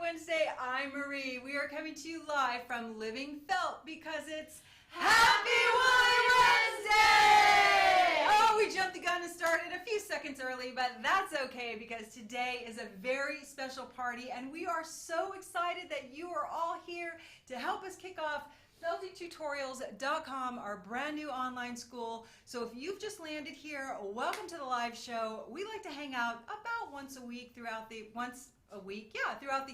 Wednesday. I'm Marie. We are coming to you live from Living Felt because it's Happy Woolly Wednesday! Oh, we jumped the gun and started a few seconds early, but that's okay because today is a very special party and we are so excited that you are all here to help us kick off feltytutorials.com, our brand new online school. So if you've just landed here, welcome to the live show. We like to hang out about once a week throughout the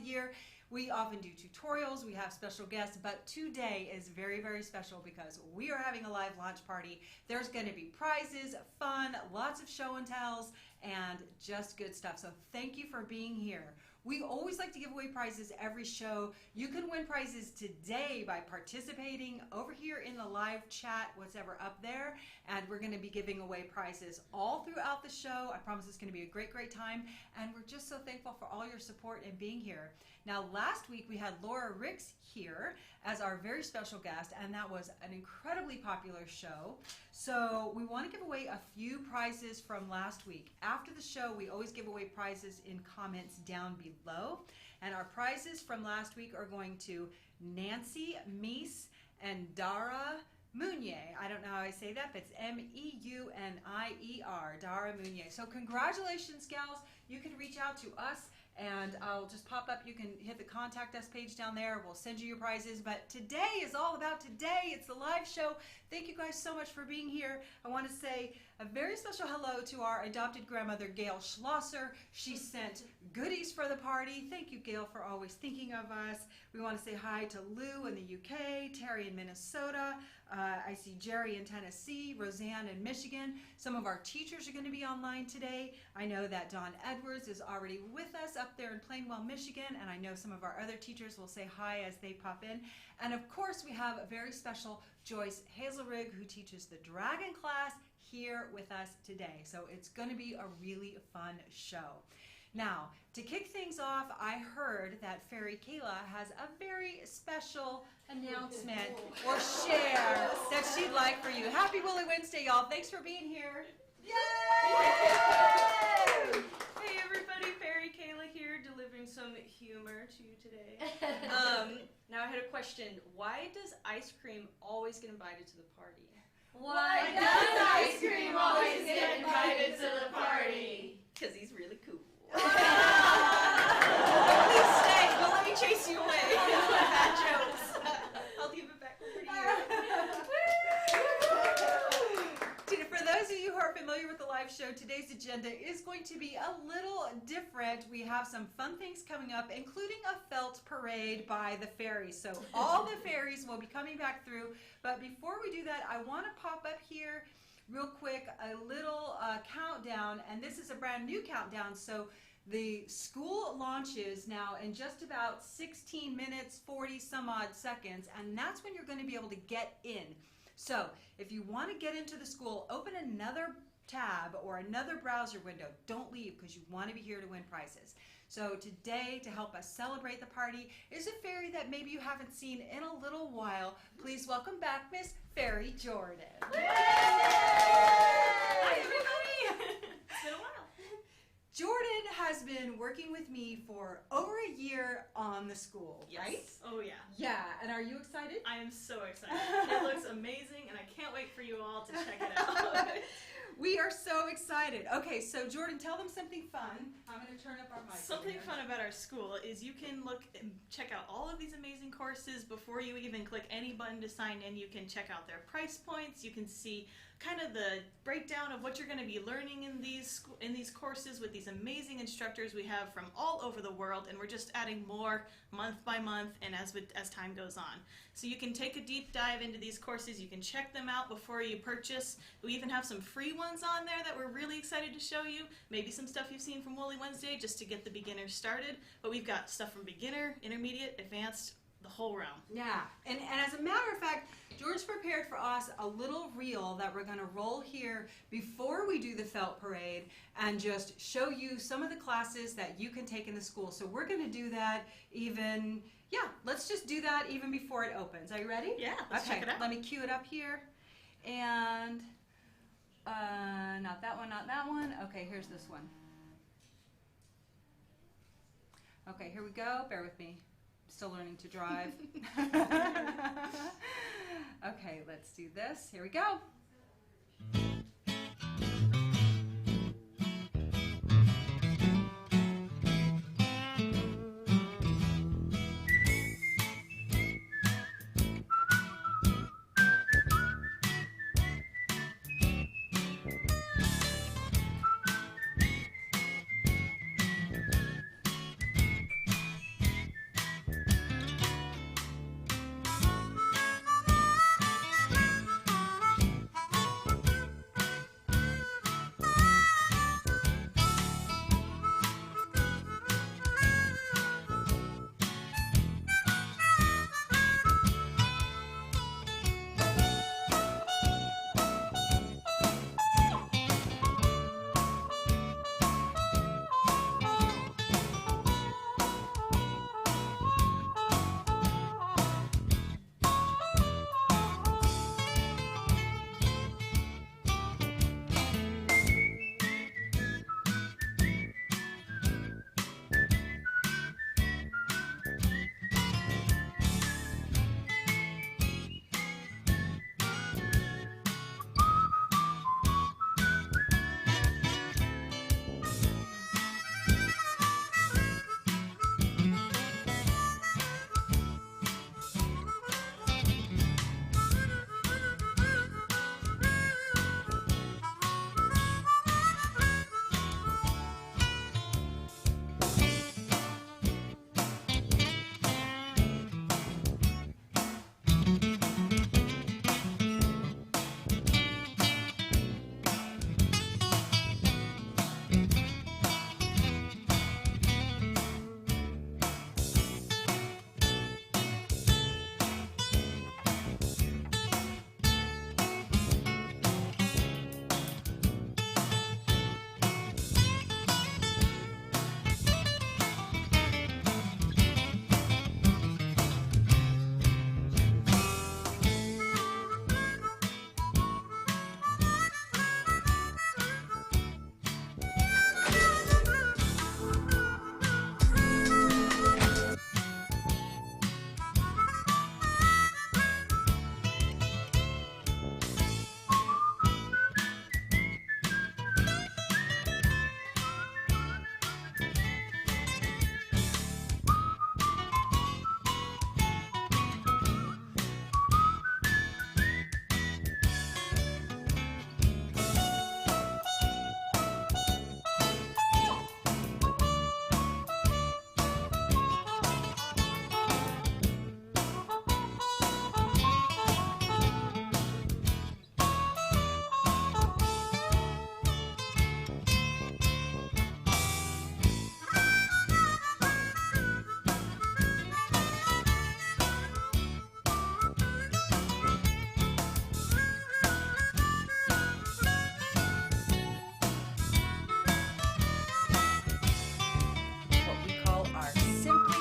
year. We often do tutorials, we have special guests, but today is very, very special because we are having a live launch party. There's going to be prizes, fun, lots of show and tells, and just good stuff. So thank you for being here. We always like to give away prizes every show. You can win prizes today by participating over here in the live chat, whatever up there, and we're going to be giving away prizes all throughout the show. I promise it's going to be a great, great time, and we're just so thankful for all your support and being here. Now, last week we had Laura Ricks here as our very special guest, and that was an incredibly popular show. So we want to give away a few prizes from last week. After the show, we always give away prizes in comments down below. And our prizes from last week are going to Nancy Meese and Dara Munier. I don't know how I say that, but it's M-E-U-N-I-E-R, Dara Munier. So congratulations, gals. You can reach out to us and I'll just pop up. You can hit the contact us page down there. We'll send you your prizes. But today is all about today. It's the live show. Thank you guys so much for being here. I want to say a very special hello to our adopted grandmother, Gail Schlosser. She sent goodies for the party. Thank you, Gail, for always thinking of us. We want to say hi to Lou in the UK, Terry in Minnesota. I see Jerry in Tennessee, Roseanne in Michigan. Some of our teachers are going to be online today. I know that Dawn Edwards is already with us up there in Plainwell, Michigan, and I know some of our other teachers will say hi as they pop in. And of course, we have a very special Joyce Hazlerig, who teaches the Dragon class, here with us today. So it's going to be a really fun show. Now, to kick things off, I heard that Fairy Kayla has a very special announcement or share that she'd like for you. Happy Woolly Wednesday, y'all. Thanks for being here. Yay! Hey everybody, Fairy Kayla here, delivering some humor to you today. Now I had a question. Why does ice cream always get invited to the party? Why does ice cream always get invited to the party? Because he's really cool. Please stay. Don't let me chase you away. Bad jokes. I'll give it back over to you. For those of you who are familiar with the live show, today's agenda is going to be a little different. We have some fun things coming up, including a felt parade by the fairies. So all the fairies will be coming back through. But before we do that, I want to pop up here real quick a little countdown, and this is a brand new countdown. So the school launches now in just about 16 minutes, 40 some odd seconds, and that's when you're going to be able to get in. So if you want to get into the school, open another tab or another browser window. Don't leave because you want to be here to win prizes. So today, to help us celebrate the party, is a fairy that maybe you haven't seen in a little while. Please welcome back Miss Fairy Jordan. Hi everybody! It's been a while. Jordan has been working with me for over a year on the school, yes. Right? Oh yeah. Yeah, and are you excited? I am so excited. It looks amazing and I can't wait for you all to check it out. We are so excited. Okay, so Jordan, tell them something fun. I'm going to turn up our mic. Something fun about our school is you can look and check out all of these amazing courses before you even click any button to sign in. You can check out their price points. You can see kind of the breakdown of what you're going to be learning in these courses with these amazing instructors we have from all over the world, and we're just adding more month by month and as time goes on. So you can take a deep dive into these courses. You can check them out before you purchase. We even have some free ones on there that we're really excited to show you. Maybe some stuff you've seen from Woolly Wednesday just to get the beginners started, but we've got stuff from beginner, intermediate, advanced, the whole realm. Yeah, and as a matter of fact, George prepared for us a little reel that we're going to roll here before we do the felt parade and just show you some of the classes that you can take in the school. So we're going to do that even, let's just do that even before it opens. Are you ready? Yeah, let's check it out. Let me cue it up here. And not that one, not that one. Okay, here's this one. Okay, here we go. Bear with me. I'm still learning to drive. Okay, let's do this. Here we go.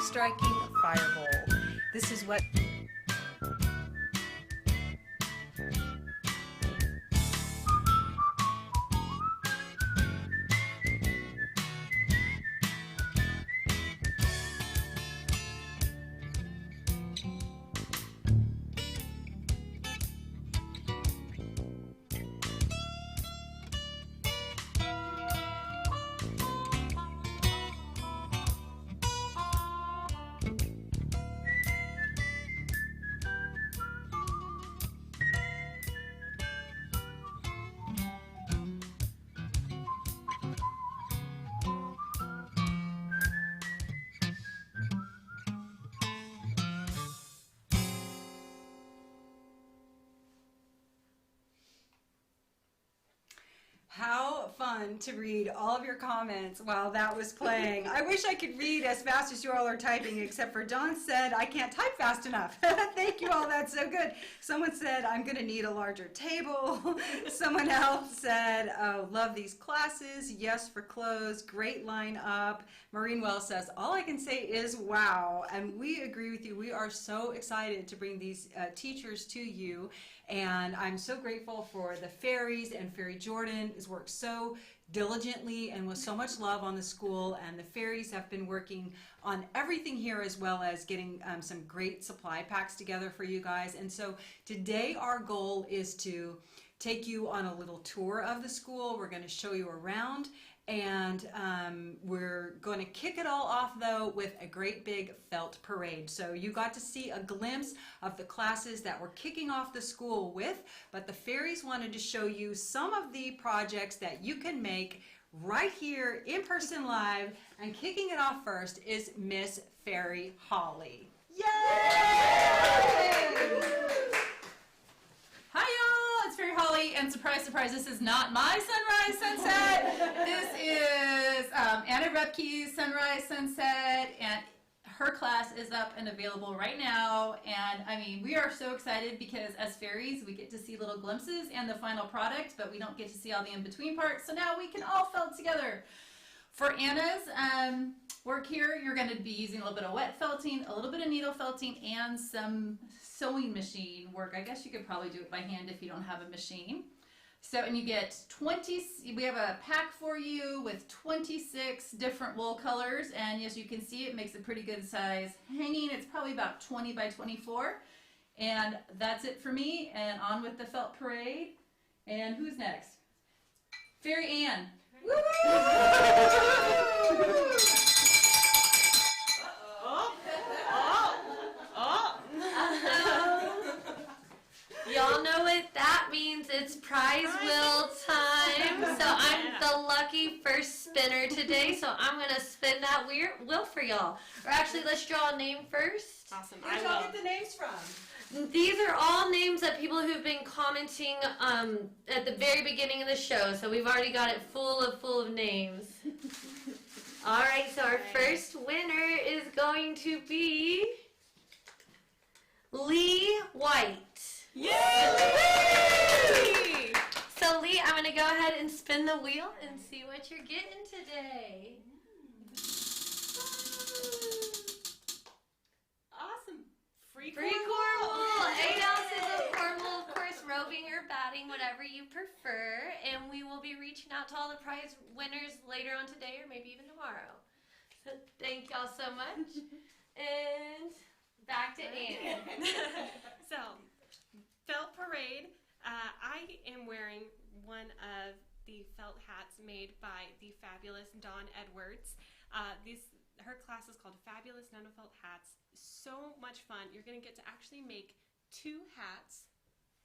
Striking fireball. This is what How fun to read all of your comments while that was playing. I wish I could read as fast as you all are typing, except for Dawn said, I can't type fast enough. Thank you all, that's so good. Someone said, I'm gonna need a larger table. Someone else said, oh, love these classes. Yes for clothes, great lineup. Maureen Wells says, all I can say is wow. And we agree with you. We are so excited to bring these teachers to you. And I'm so grateful for the fairies, and Fairy Jordan has worked so diligently and with so much love on the school, and the fairies have been working on everything here, as well as getting some great supply packs together for you guys. And so today our goal is to take you on a little tour of the school. We're going to show you around, and we're going to kick it all off though with a great big felt parade. So you got to see a glimpse of the classes that we're kicking off the school with, but the fairies wanted to show you some of the projects that you can make right here in person live. And kicking it off first is Miss Fairy Holly. Yay! Hi y'all, it's Fairy Holly, and surprise, surprise, this is not my sunrise sunset. This is Anna Repke's sunrise sunset, and her class is up and available right now. And I mean, we are so excited because as fairies, we get to see little glimpses and the final product, but we don't get to see all the in-between parts. So now we can all felt together. For Anna's work here, you're going to be using a little bit of wet felting, a little bit of needle felting, and some sewing machine work. I guess you could probably do it by hand if you don't have a machine. So, and you get 20, we have a pack for you with 26 different wool colors, and as you can see, it makes a pretty good size hanging. It's probably about 20 by 24. And that's it for me, and on with the felt parade. And who's next? Fairy Ann. Woo! Y'all know what that means. It's prize wheel time. So I'm the lucky first spinner today. So I'm going to spin that wheel for y'all. Or actually, let's draw a name first. Awesome. Where'd y'all get the names from? These are all names of people who've been commenting at the very beginning of the show. So we've already got it full of names. All right, so our first winner is going to be Lee White. Yay! So Lee, I'm going to go ahead and spin the wheel and see what you're getting today. Awesome. Free Free core wool, 8 ounces of core wool, of course, roving or batting, whatever you prefer. And we will be reaching out to all the prize winners later on today or maybe even tomorrow. So thank y'all so much. And back to Anne. So, felt parade. I am wearing one of the felt hats made by the fabulous Dawn Edwards. Her class is called Fabulous Nano-Felt Hats. So much fun. You're going to get to actually make 2 hats.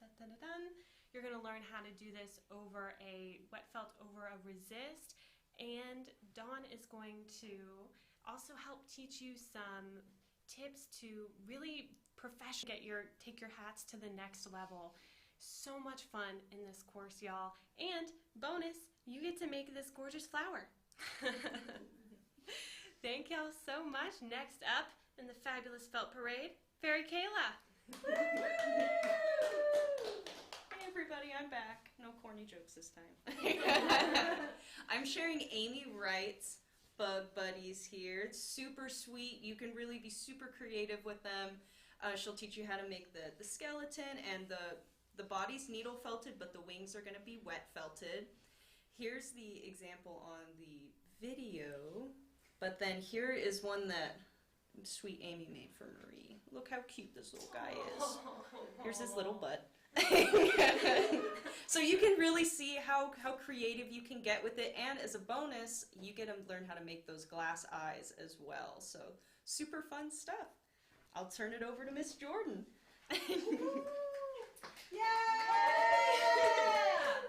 Dun-dun-dun-dun. You're going to learn how to do this over a wet felt over a resist. And Dawn is going to also help teach you some tips to really take your hats to the next level. So much fun in this course, y'all. And bonus, you get to make this gorgeous flower. Thank y'all so much. Next up in the fabulous felt parade, Fairy Kayla. Hey everybody, I'm back. No corny jokes this time. I'm sharing Amy Wright's Bug Buddies here. It's super sweet. You can really be super creative with them. She'll teach you how to make the skeleton, and the body's needle felted, but the wings are going to be wet felted. Here's the example on the video, but then here is one that sweet Amy made for Marie. Look how cute this little guy is. Here's his little butt. So you can really see how creative you can get with it, and as a bonus, you get to learn how to make those glass eyes as well. So super fun stuff. I'll turn it over to Miss Jordan. Yay!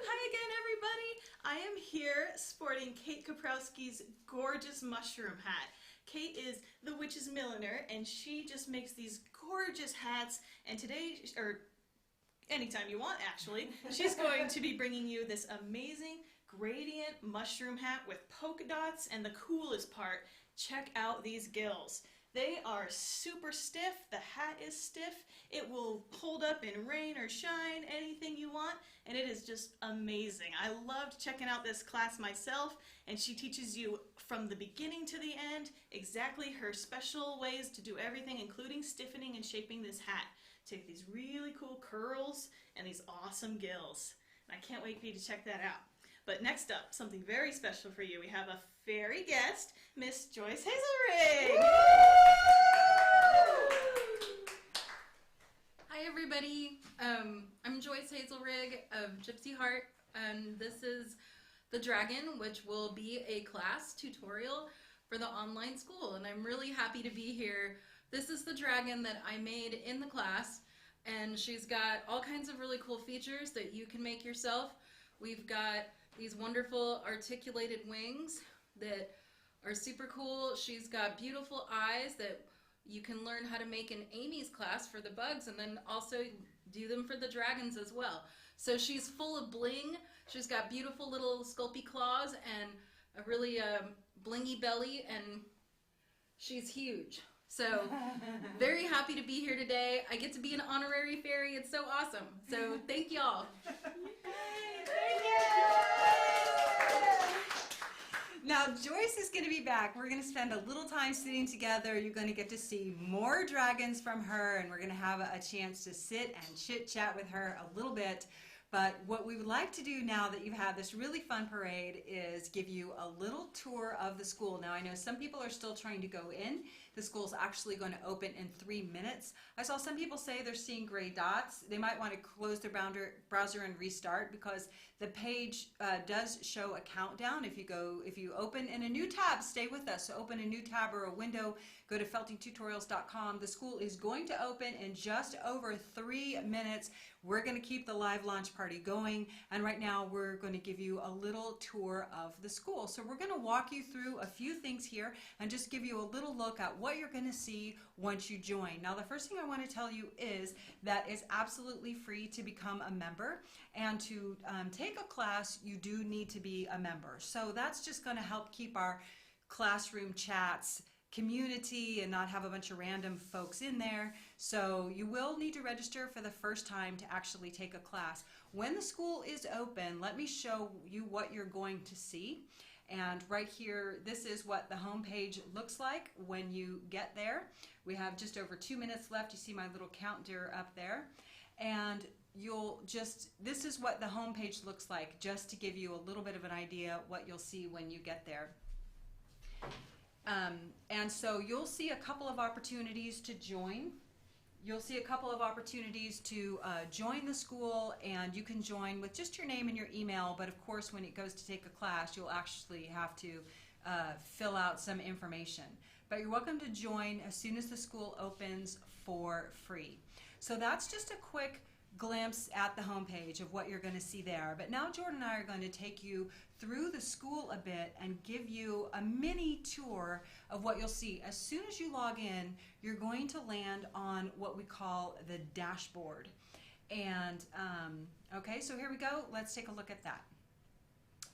Hi again, everybody. I am here sporting Kate Kaprowski's gorgeous mushroom hat. Kate is the witch's milliner, and she just makes these gorgeous hats. And today, or anytime you want actually, she's going to be bringing you this amazing gradient mushroom hat with polka dots, and the coolest part, check out these gills. They are super stiff. The hat is stiff. It will hold up in rain or shine, anything you want, and it is just amazing. I loved checking out this class myself, and she teaches you from the beginning to the end exactly her special ways to do everything, including stiffening and shaping this hat. take these really cool curls and these awesome gills. And I can't wait for you to check that out. But next up, something very special for you. We have a fairy guest, Miss Joyce Hazlerig. Hi everybody, I'm Joyce Hazlerig of Gypsy Heart, and this is the dragon, which will be a class tutorial for the online school, and I'm really happy to be here. This is the dragon that I made in the class, and she's got all kinds of really cool features that you can make yourself. We've got these wonderful articulated wings that are super cool. She's got beautiful eyes that you can learn how to make in Amy's class for the bugs, and then also do them for the dragons as well. So she's full of bling. She's got beautiful little sculpey claws and a really blingy belly, and she's huge. So very happy to be here today. I get to be an honorary fairy. It's so awesome. So thank y'all. Now, Joyce is going to be back. We're going to spend a little time sitting together. You're going to get to see more dragons from her, and we're going to have a chance to sit and chit-chat with her a little bit. But what we would like to do now that you've had this really fun parade is give you a little tour of the school. Now, I know some people are still trying to go in. The school's actually going to open in 3 minutes. I saw some people say they're seeing gray dots. They might want to close their browser and restart, because the page does show a countdown. If you open in a new tab, stay with us. So open a new tab or a window, go to feltingtutorials.com. The school is going to open in just over 3 minutes. We're going to keep the live launch party going, and right now we're going to give you a little tour of the school. So we're going to walk you through a few things here and just give you a little look at what you're going to see once you join. Now, the first thing I want to tell you is that it's absolutely free to become a member, and to take a class, you do need to be a member. So that's just going to help keep our classroom chats community and not have a bunch of random folks in there. So you will need to register for the first time to actually take a class. When the school is open, let me show you what you're going to see. And right here, this is what the home page looks like when you get there. We have just over 2 minutes left. You see my little counter up there. And this is what the home page looks like, just to give you a little bit of an idea what you'll see when you get there. And so you'll see a couple of opportunities to join. You'll see a couple of opportunities to join the school, and you can join with just your name and your email, but of course when it goes to take a class, you'll actually have to fill out some information. But you're welcome to join as soon as the school opens for free. So that's just a quick glimpse at the homepage of what you're going to see there. But now Jordan and I are going to take you through the school a bit and give you a mini tour of what you'll see. As soon as you log in, you're going to land on what we call the dashboard. And okay, so here we go. Let's take a look at that.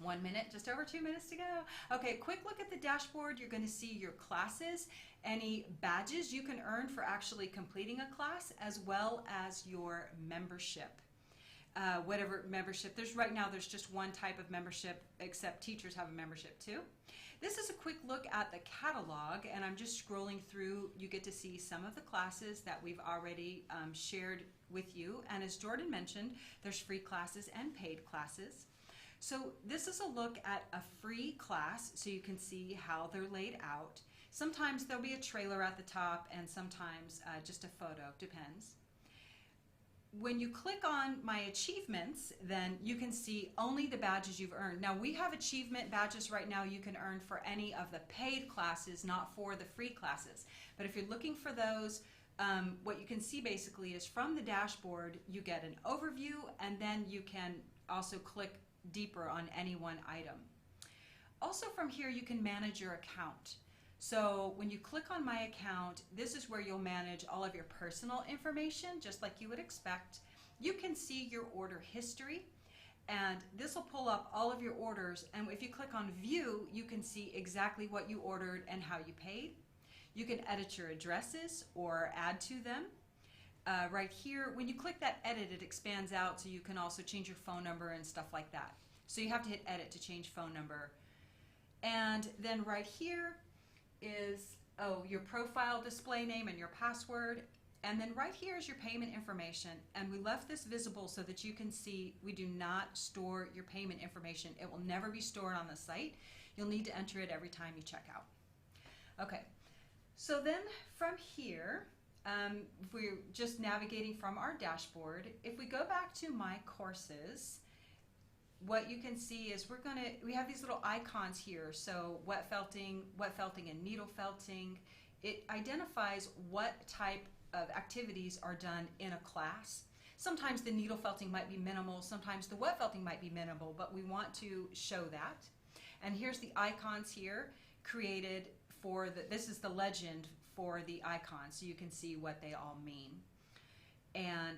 1 minute, just over 2 minutes to go. Okay, quick look at the dashboard. You're going to see your classes, any badges you can earn for actually completing a class, as well as your membership. Whatever membership, right now there's just one type of membership, except teachers have a membership too. This is a quick look at the catalog, and I'm just scrolling through. You get to see some of the classes that we've already shared with you, and as Jordan mentioned, there's free classes and paid classes. So this is a look at a free class, so you can see how they're laid out. Sometimes there'll be a trailer at the top, and sometimes just a photo, depends. When you click on my achievements, then you can see only the badges you've earned. Now, we have achievement badges right now you can earn for any of the paid classes, not for the free classes. But if you're looking for those, what you can see basically is from the dashboard, you get an overview, and then you can also click deeper on any one item. Also from here, you can manage your account. So when you click on my account, this is where you'll manage all of your personal information, just like you would expect. You can see your order history, and this will pull up all of your orders, and if you click on view, you can see exactly what you ordered and how you paid. You can edit your addresses or add to them. Right here, when you click that edit, it expands out, so you can also change your phone number and stuff like that. So you have to hit edit to change phone number. And then right here is your profile display name and your password. And then right here is your payment information. And we left this visible so that you can see we do not store your payment information. It will never be stored on the site. You'll need to enter it every time you check out. Okay, so then from here, we're just navigating from our dashboard. If we go back to My Courses, what you can see is we have these little icons here. So wet felting and needle felting. It identifies what type of activities are done in a class. Sometimes the needle felting might be minimal, sometimes the wet felting might be minimal, but we want to show that. And here's the icons here created for this is the legend for the icons, so you can see what they all mean. And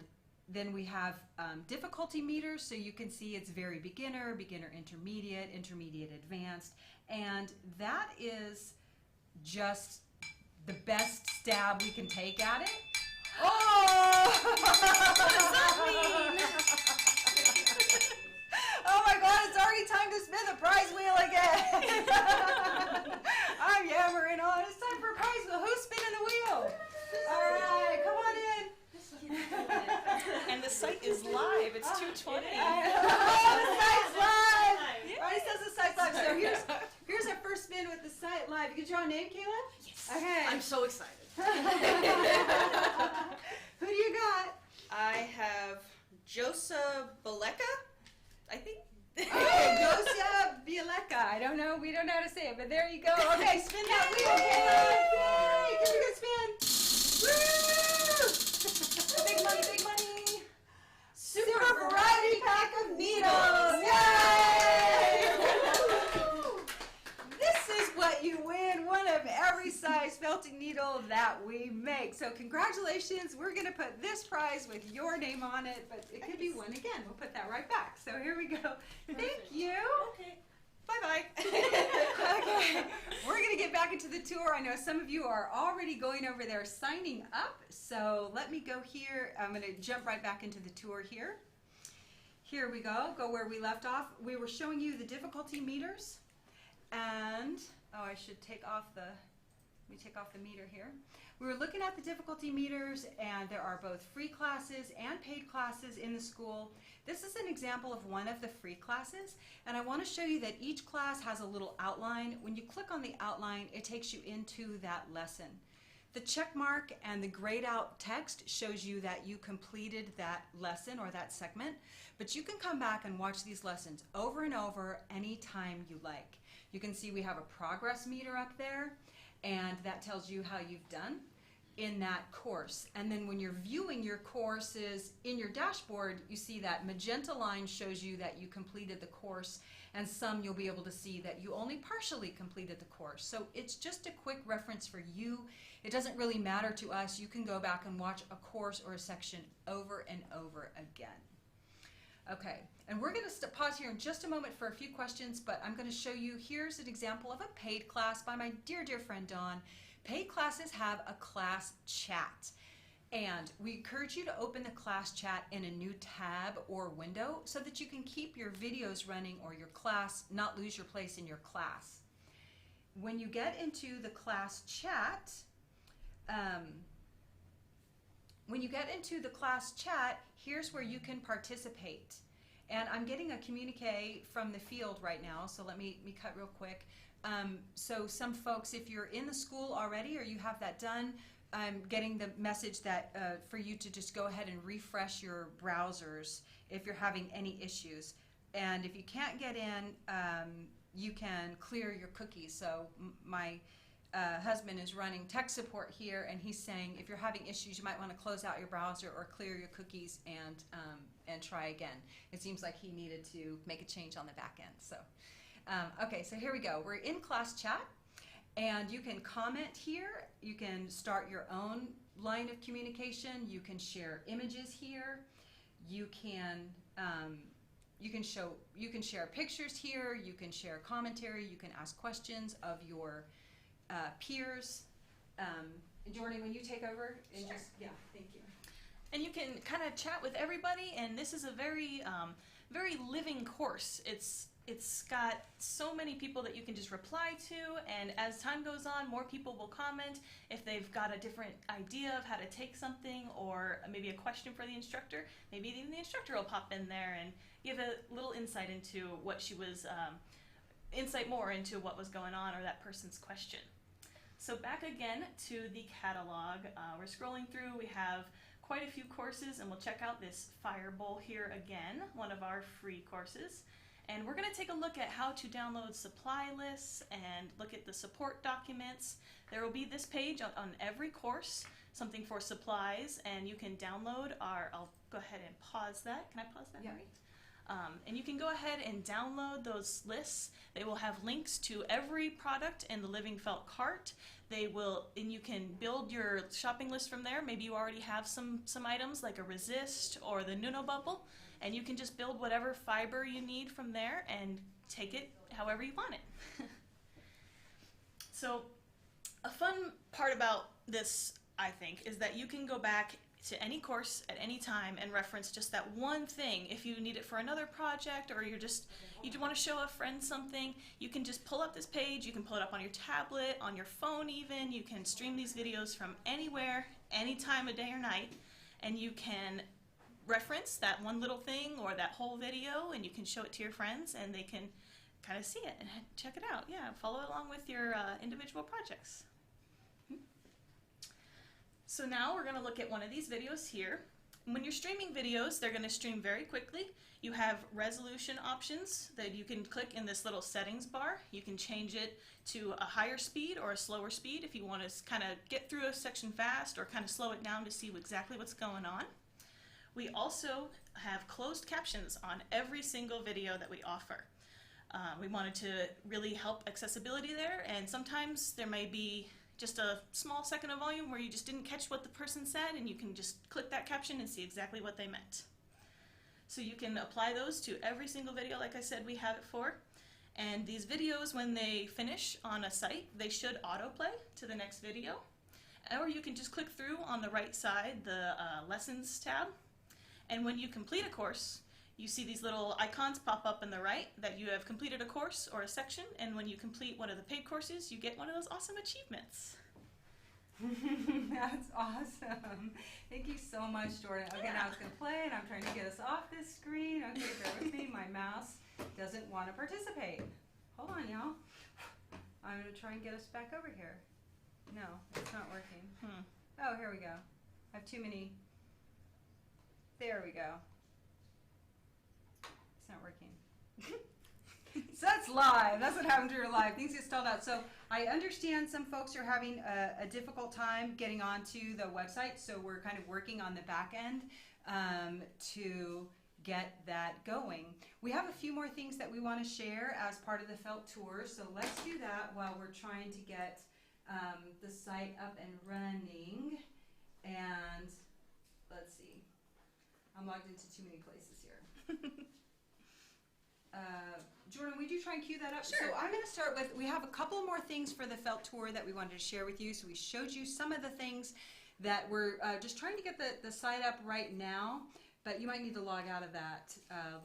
then we have difficulty meters, so you can see it's very beginner, beginner intermediate, intermediate advanced, and that is just the best stab we can take at it. Oh! What does that mean? Oh my God, it's already time to spin the prize wheel again. I'm yammering on. It's time for a prize wheel. Who's spinning the wheel? All right, come on in. And the site is live. It's 2:20. Oh, the site's live. Already says the site's live. So here's our first spin with the site live. You can draw a name, Kayla? Yes. Okay. I'm so excited. Who do you got? I have Josa Baleka, I think. Okay, Gosia Bieleka. I don't know. We don't know how to say it, but there you go. Okay, spin that wheel, Kayla. Yay! Give me a good spin. Woo! Big money, big money. Super variety pack of needles. Yay! This is what you win. One of every size felting needle that we make. So congratulations. We're going to put this prize with your name on it, but it could be one again. We'll put that right back. So here we go. Thank you. Okay. Bye-bye. Okay, we're going to get back into the tour. I know some of you are already going over there signing up, so let me go here. I'm going to jump right back into the tour here. Here we go where we left off. We were showing you the difficulty meters, and I should take off the meter here. We were looking at the difficulty meters, and there are both free classes and paid classes in the school. This is an example of one of the free classes, and I want to show you that each class has a little outline. When you click on the outline, it takes you into that lesson. The check mark and the grayed out text shows you that you completed that lesson or that segment, but you can come back and watch these lessons over and over anytime you like. You can see we have a progress meter up there, and that tells you how you've done in that course. And then when you're viewing your courses in your dashboard, you see that magenta line shows you that you completed the course, and some you'll be able to see that you only partially completed the course. So it's just a quick reference for you. It doesn't really matter to us. You can go back and watch a course or a section over and over again. Okay, and we're going to pause here in just a moment for a few questions, but I'm going to show you, here's an example of a paid class by my dear, dear friend Dawn. Paid classes have a class chat, and we encourage you to open the class chat in a new tab or window so that you can keep your videos running or your class, not lose your place in your class. When you get into the class chat, here's where you can participate. And I'm getting a communique from the field right now, so let me cut real quick. So some folks, if you're in the school already or you have that done, I'm getting the message that for you to just go ahead and refresh your browsers if you're having any issues. And if you can't get in, you can clear your cookies. So my husband is running tech support here, and he's saying if you're having issues, you might want to close out your browser or clear your cookies and try again. It seems like he needed to make a change on the back end. So. Okay, so here we go. We're in class chat, and you can comment here. You can start your own line of communication. You can share images here. You can share pictures here. You can share commentary. You can ask questions of your peers. Jordan, when you take over, and Sure. yeah, thank you. And you can kind of chat with everybody, and this is a very, very living course. It's it's got so many people that you can just reply to, and as time goes on, more people will comment if they've got a different idea of how to take something, or maybe a question for the instructor. Maybe even the instructor will pop in there and give a little insight into what she was, insight more into what was going on or that person's question. So back again to the catalog. We're scrolling through. We have quite a few courses, and we'll check out this Fire Bowl here again, one of our free courses. And we're going to take a look at how to download supply lists and look at the support documents. There will be this page on every course, something for supplies, and you can download our, I'll go ahead and pause that. Can I pause that, Marie? And you can go ahead and download those lists. They will have links to every product in the Living Felt cart. They will, and you can build your shopping list from there. Maybe you already have some items like a resist or the Nuno bubble, and you can just build whatever fiber you need from there and take it however you want it. So a fun part about this, I think, is that you can go back to any course at any time and reference just that one thing. If you need it for another project, or you want to show a friend something, you can just pull up this page. You can pull it up on your tablet, on your phone even. You can stream these videos from anywhere, any time of day or night, and you can reference that one little thing or that whole video, and you can show it to your friends, and they can kind of see it and check it out. Yeah, follow along with your individual projects. So now we're going to look at one of these videos here. When you're streaming videos, they're going to stream very quickly. You have resolution options that you can click in this little settings bar. You can change it to a higher speed or a slower speed if you want to kind of get through a section fast, or kind of slow it down to see exactly what's going on. We also have closed captions on every single video that we offer. We wanted to really help accessibility there, and sometimes there may be just a small second of volume where you just didn't catch what the person said, and you can just click that caption and see exactly what they meant. So you can apply those to every single video, like I said, we have it for. And these videos, when they finish on a site, they should autoplay to the next video. Or you can just click through on the right side, the Lessons tab. And when you complete a course, you see these little icons pop up on the right that you have completed a course or a section, and when you complete one of the paid courses, you get one of those awesome achievements. That's awesome. Thank you so much, Jordan. Okay, now it's going to play, and I'm trying to get us off this screen. Okay, bear with me. My mouse doesn't want to participate. Hold on, y'all. I'm going to try and get us back over here. No, it's not working. Oh, here we go. I have too many. There we go. It's not working. So that's live. That's what happens during live. Things get stalled out. So I understand some folks are having a difficult time getting onto the website, so we're kind of working on the back end to get that going. We have a few more things that we want to share as part of the Felt Tour, so let's do that while we're trying to get the site up and running. And let's see. I'm logged into too many places here. Jordan, would you try and cue that up? Sure. So I'm going to start with, we have a couple more things for the Felt Tour that we wanted to share with you. So we showed you some of the things that we're just trying to get the site up right now, but you might need to log out of that,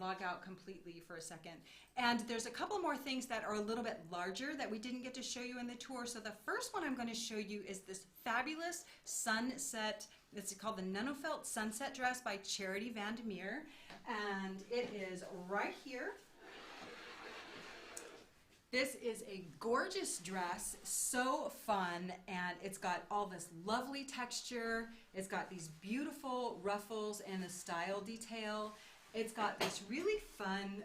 log out completely for a second. And there's a couple more things that are a little bit larger that we didn't get to show you in the tour. So the first one I'm going to show you is this fabulous sunset. It's called the Nunofelt Sunset Dress by Charity Vandermeer, and it is right here. This is a gorgeous dress, so fun, and it's got all this lovely texture. It's got these beautiful ruffles and the style detail. It's got this really fun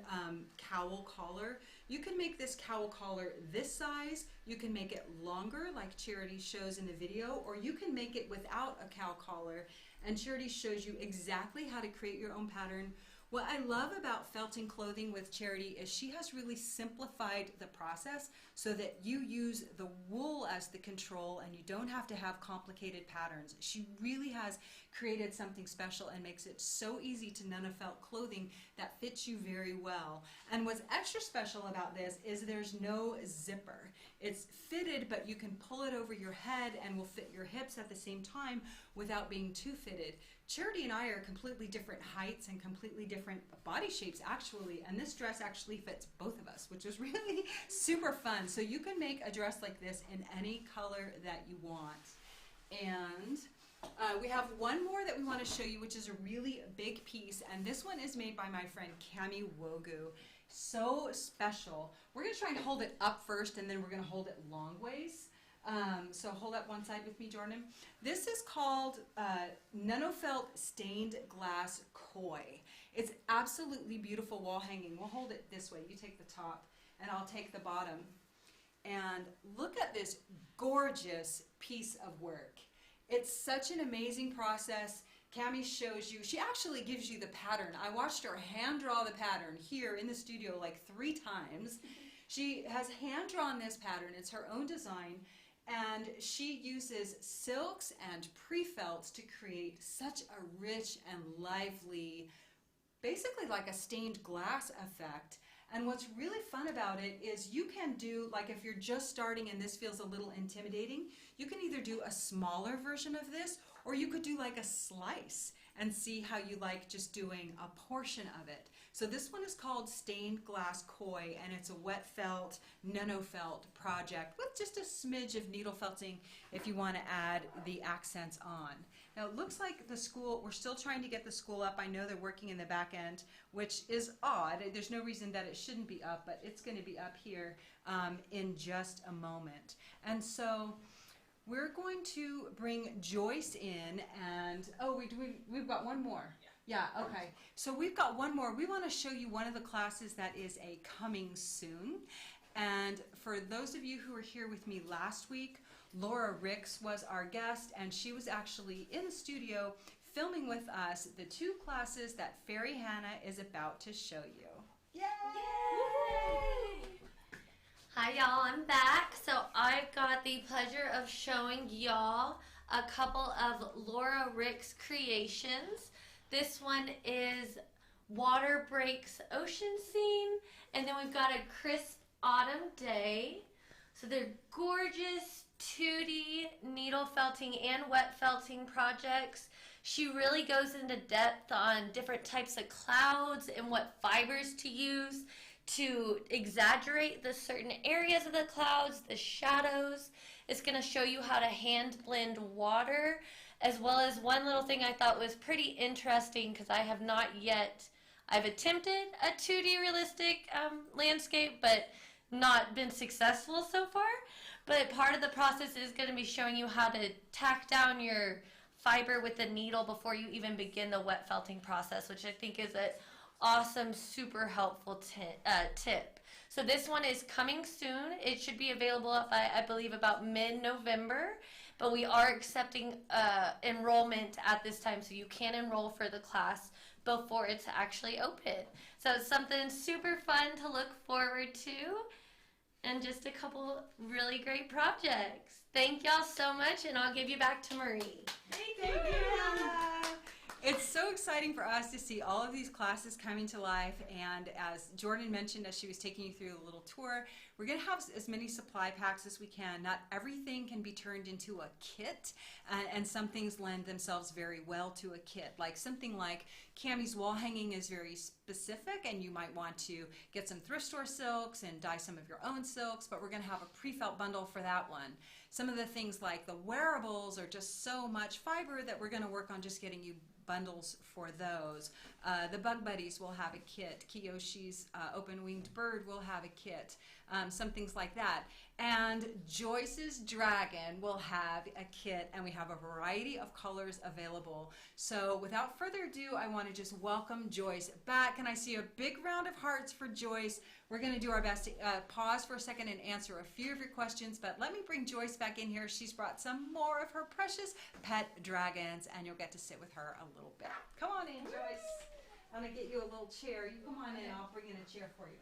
cowl collar. You can make this cowl collar this size. You can make it longer like Charity shows in the video, or you can make it without a cowl collar, and Charity shows you exactly how to create your own pattern. What I love about felting clothing with Charity is she has really simplified the process so that you use the wool as the control and you don't have to have complicated patterns. She really has created something special and makes it so easy to Nunofelt clothing that fits you very well. And what's extra special about this is there's no zipper. It's fitted, but you can pull it over your head and will fit your hips at the same time without being too fitted. Charity and I are completely different heights and completely different body shapes, actually, and this dress actually fits both of us, which is really super fun. So you can make a dress like this in any color that you want. And we have one more that we want to show you, which is a really big piece, and this one is made by my friend Cami Wogu. So special. We're going to try and hold it up first, and then we're going to hold it long ways. So hold up one side with me, Jordan. This is called Nanofelt Stained Glass Koi. It's absolutely beautiful wall hanging. We'll hold it this way. You take the top, and I'll take the bottom. And look at this gorgeous piece of work. It's such an amazing process. Cami shows you, she actually gives you the pattern. I watched her hand draw the pattern here in the studio like 3 times. She has hand drawn this pattern. It's her own design. And she uses silks and pre-felts to create such a rich and lively, basically like a stained glass effect. And what's really fun about it is you can do, like if you're just starting and this feels a little intimidating, you can either do a smaller version of this, or you could do like a slice and see how you like just doing a portion of it. So this one is called Stained Glass Koi, and it's a wet felt, nanofelt project with just a smidge of needle felting if you want to add the accents on. Now it looks like the school, we're still trying to get the school up. I know they're working in the back end, which is odd. There's no reason that it shouldn't be up, but it's going to be up here in just a moment. And so we're going to bring Joyce in, and we've got one more. Yeah, okay. So we've got one more. We want to show you one of the classes that is a coming soon. And for those of you who were here with me last week, Laura Ricks was our guest, and she was actually in the studio filming with us the 2 classes that Fairy Hannah is about to show you. Yay! Yay! Hi y'all, I'm back. So I've got the pleasure of showing y'all a couple of Laura Ricks creations. This one is Water Breaks Ocean Scene, and then we've got a crisp autumn day. So they're gorgeous 2D needle felting and wet felting projects. She really goes into depth on different types of clouds and what fibers to use to exaggerate the certain areas of the clouds, the shadows. It's going to show you how to hand blend water, as well as one little thing I thought was pretty interesting because I have not yet, I've attempted a 2D realistic landscape, but not been successful so far. But part of the process is going to be showing you how to tack down your fiber with the needle before you even begin the wet felting process, which I think is an awesome, super helpful tip. So this one is coming soon. It should be available, I believe, about mid-November. But we are accepting enrollment at this time, so you can enroll for the class before it's actually open. So it's something super fun to look forward to, and just a couple really great projects. Thank y'all so much, and I'll give you back to Marie. Thank you. It's so exciting for us to see all of these classes coming to life, and as Jordan mentioned as she was taking you through a little tour, we're going to have as many supply packs as we can. Not everything can be turned into a kit, and some things lend themselves very well to a kit. Like something like Cammie's wall hanging is very specific, and you might want to get some thrift store silks and dye some of your own silks, but we're going to have a pre-felt bundle for that one. Some of the things like the wearables are just so much fiber that we're going to work on just getting you bundles for those. The Bug Buddies will have a kit. Kiyoshi's Open-Winged Bird will have a kit. Some things like that. And Joyce's Dragon will have a kit, and we have a variety of colors available. So without further ado, I want to just welcome Joyce back. And I see a big round of hearts for Joyce. We're going to do our best to pause for a second and answer a few of your questions, but let me bring Joyce back in here. She's brought some more of her precious pet dragons, and you'll get to sit with her a little bit. Come on in, Joyce. I'm going to get you a little chair. You come on in. I'll bring in a chair for you.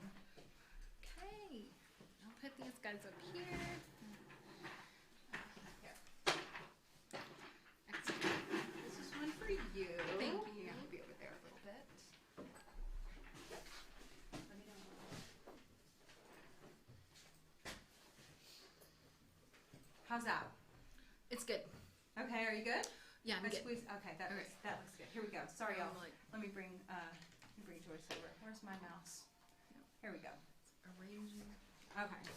Okay, I'll put these guys up here. Excellent. This is one for you. Thank you. I'll be over there a little bit. How's that? It's good. Okay, are you good? Yeah, I'm I good. squeeze. Okay, that Okay. looks good. Here we go. Sorry, y'all. I'm like Let me bring Joyce over. Where's my mouse? Here we go. arranging. Okay.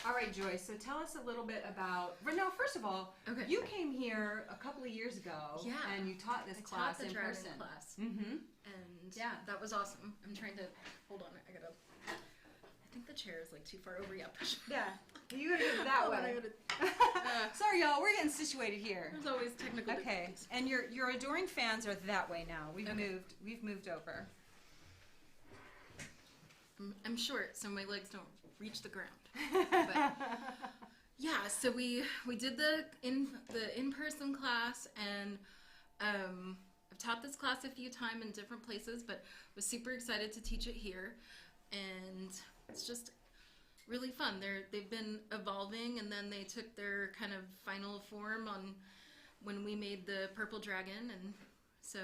All right, Joyce. So tell us a little bit about. No, first of all, Okay. you came here a couple of years ago. Yeah. And you taught this I class taught the in dragon person. class, Mm-hmm. and Yeah. that was awesome. I'm trying to hold on. I think the chair is like too far over. Yeah, push. Yeah. You gotta go that Hold on, way. I gotta- Sorry, y'all. We're getting situated here. There's always technical Okay. difficulties. And your adoring fans are that way now. We've Okay. moved over. I'm short, so my legs don't reach the ground. Yeah, so we did the in-person class, and I've taught this class a few times in different places, but was super excited to teach it here, and it's just really fun. They've been evolving, and then they took their kind of final form on when we made the purple dragon, and so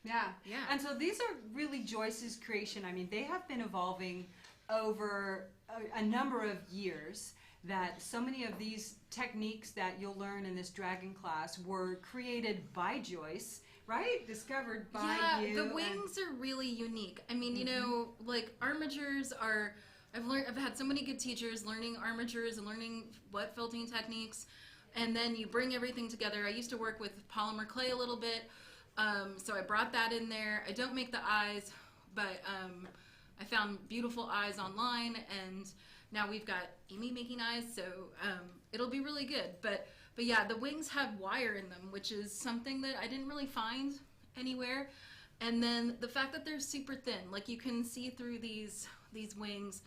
Yeah. yeah. And so these are really Joyce's creation. I mean, they have been evolving over a number of years. That so many of these techniques that you'll learn in this dragon class were created by Joyce, right? Discovered by you. The and- wings are really unique. I mean, you know, like armatures are. I've had so many good teachers learning armatures and learning wet felting techniques, and then you bring everything together. I used to work with polymer clay a little bit, so I brought that in there. I don't make the eyes, but I found beautiful eyes online, and now we've got Amy making eyes, so it'll be really good. But yeah, the wings have wire in them, which is something that I didn't really find anywhere. And then the fact that they're super thin, like you can see through these wings,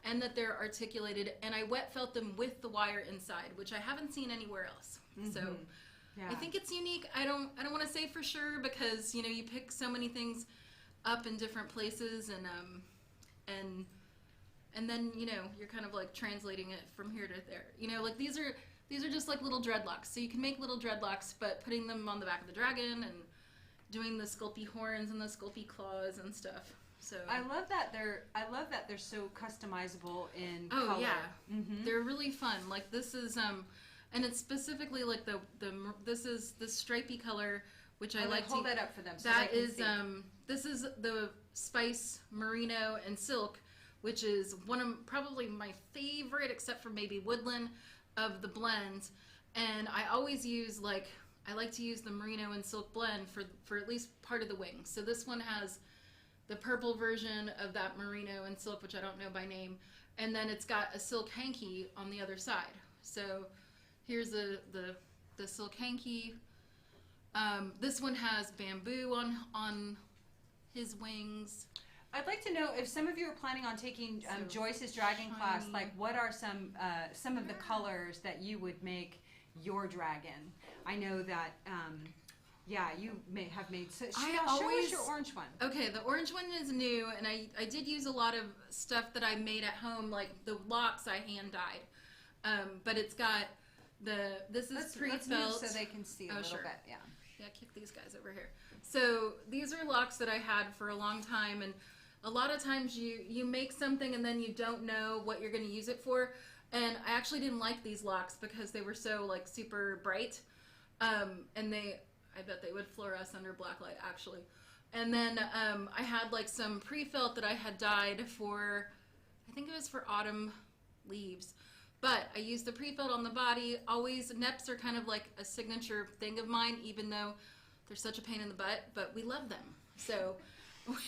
and that they're articulated. And I wet felt them with the wire inside, which I haven't seen anywhere else. So Yeah. I think it's unique. I don't want to say for sure because you know you pick so many things up in different places, and then you know you're kind of like translating it from here to there. You know, like these are just like little dreadlocks. So you can make little dreadlocks, but putting them on the back of the dragon and doing the sculpey horns and the sculpey claws and stuff. So I love that they're so customizable in oh color. yeah, they're really fun. Like this is and it's specifically like this is the stripy color, which I like hold to that up for them. So that they can is see. this is the spice merino and silk, which is one of probably my favorite, except for maybe woodland, of the blends. And I always use I like to use the merino and silk blend for at least part of the wing. So this one has the purple version of that merino and silk, which I don't know by name, and then it's got a silk hanky on the other side. So here's the silk hanky. This one has bamboo on his wings. I'd like to know if some of you are planning on taking So Joyce's dragon class. shiny. Like, what are some of the colors that you would make your dragon? I know that you may have made. So, show us your orange one. Okay, the orange one is new, and I did use a lot of stuff that I made at home, like the locks I hand dyed. But it's got this is Let's pre-felt. move so they can see a little sure. bit. Yeah. Yeah, kick these guys over here. So these are locks that I had for a long time, and a lot of times you make something and then you don't know what you're going to use it for. And I actually didn't like these locks because they were so like super bright, and I bet they would fluoresce under black light actually. And then I had like some pre-felt that I had dyed for, I think it was for autumn leaves. But I used the pre-felt on the body. Always, neps are kind of like a signature thing of mine, even though they're such a pain in the butt, but we love them. So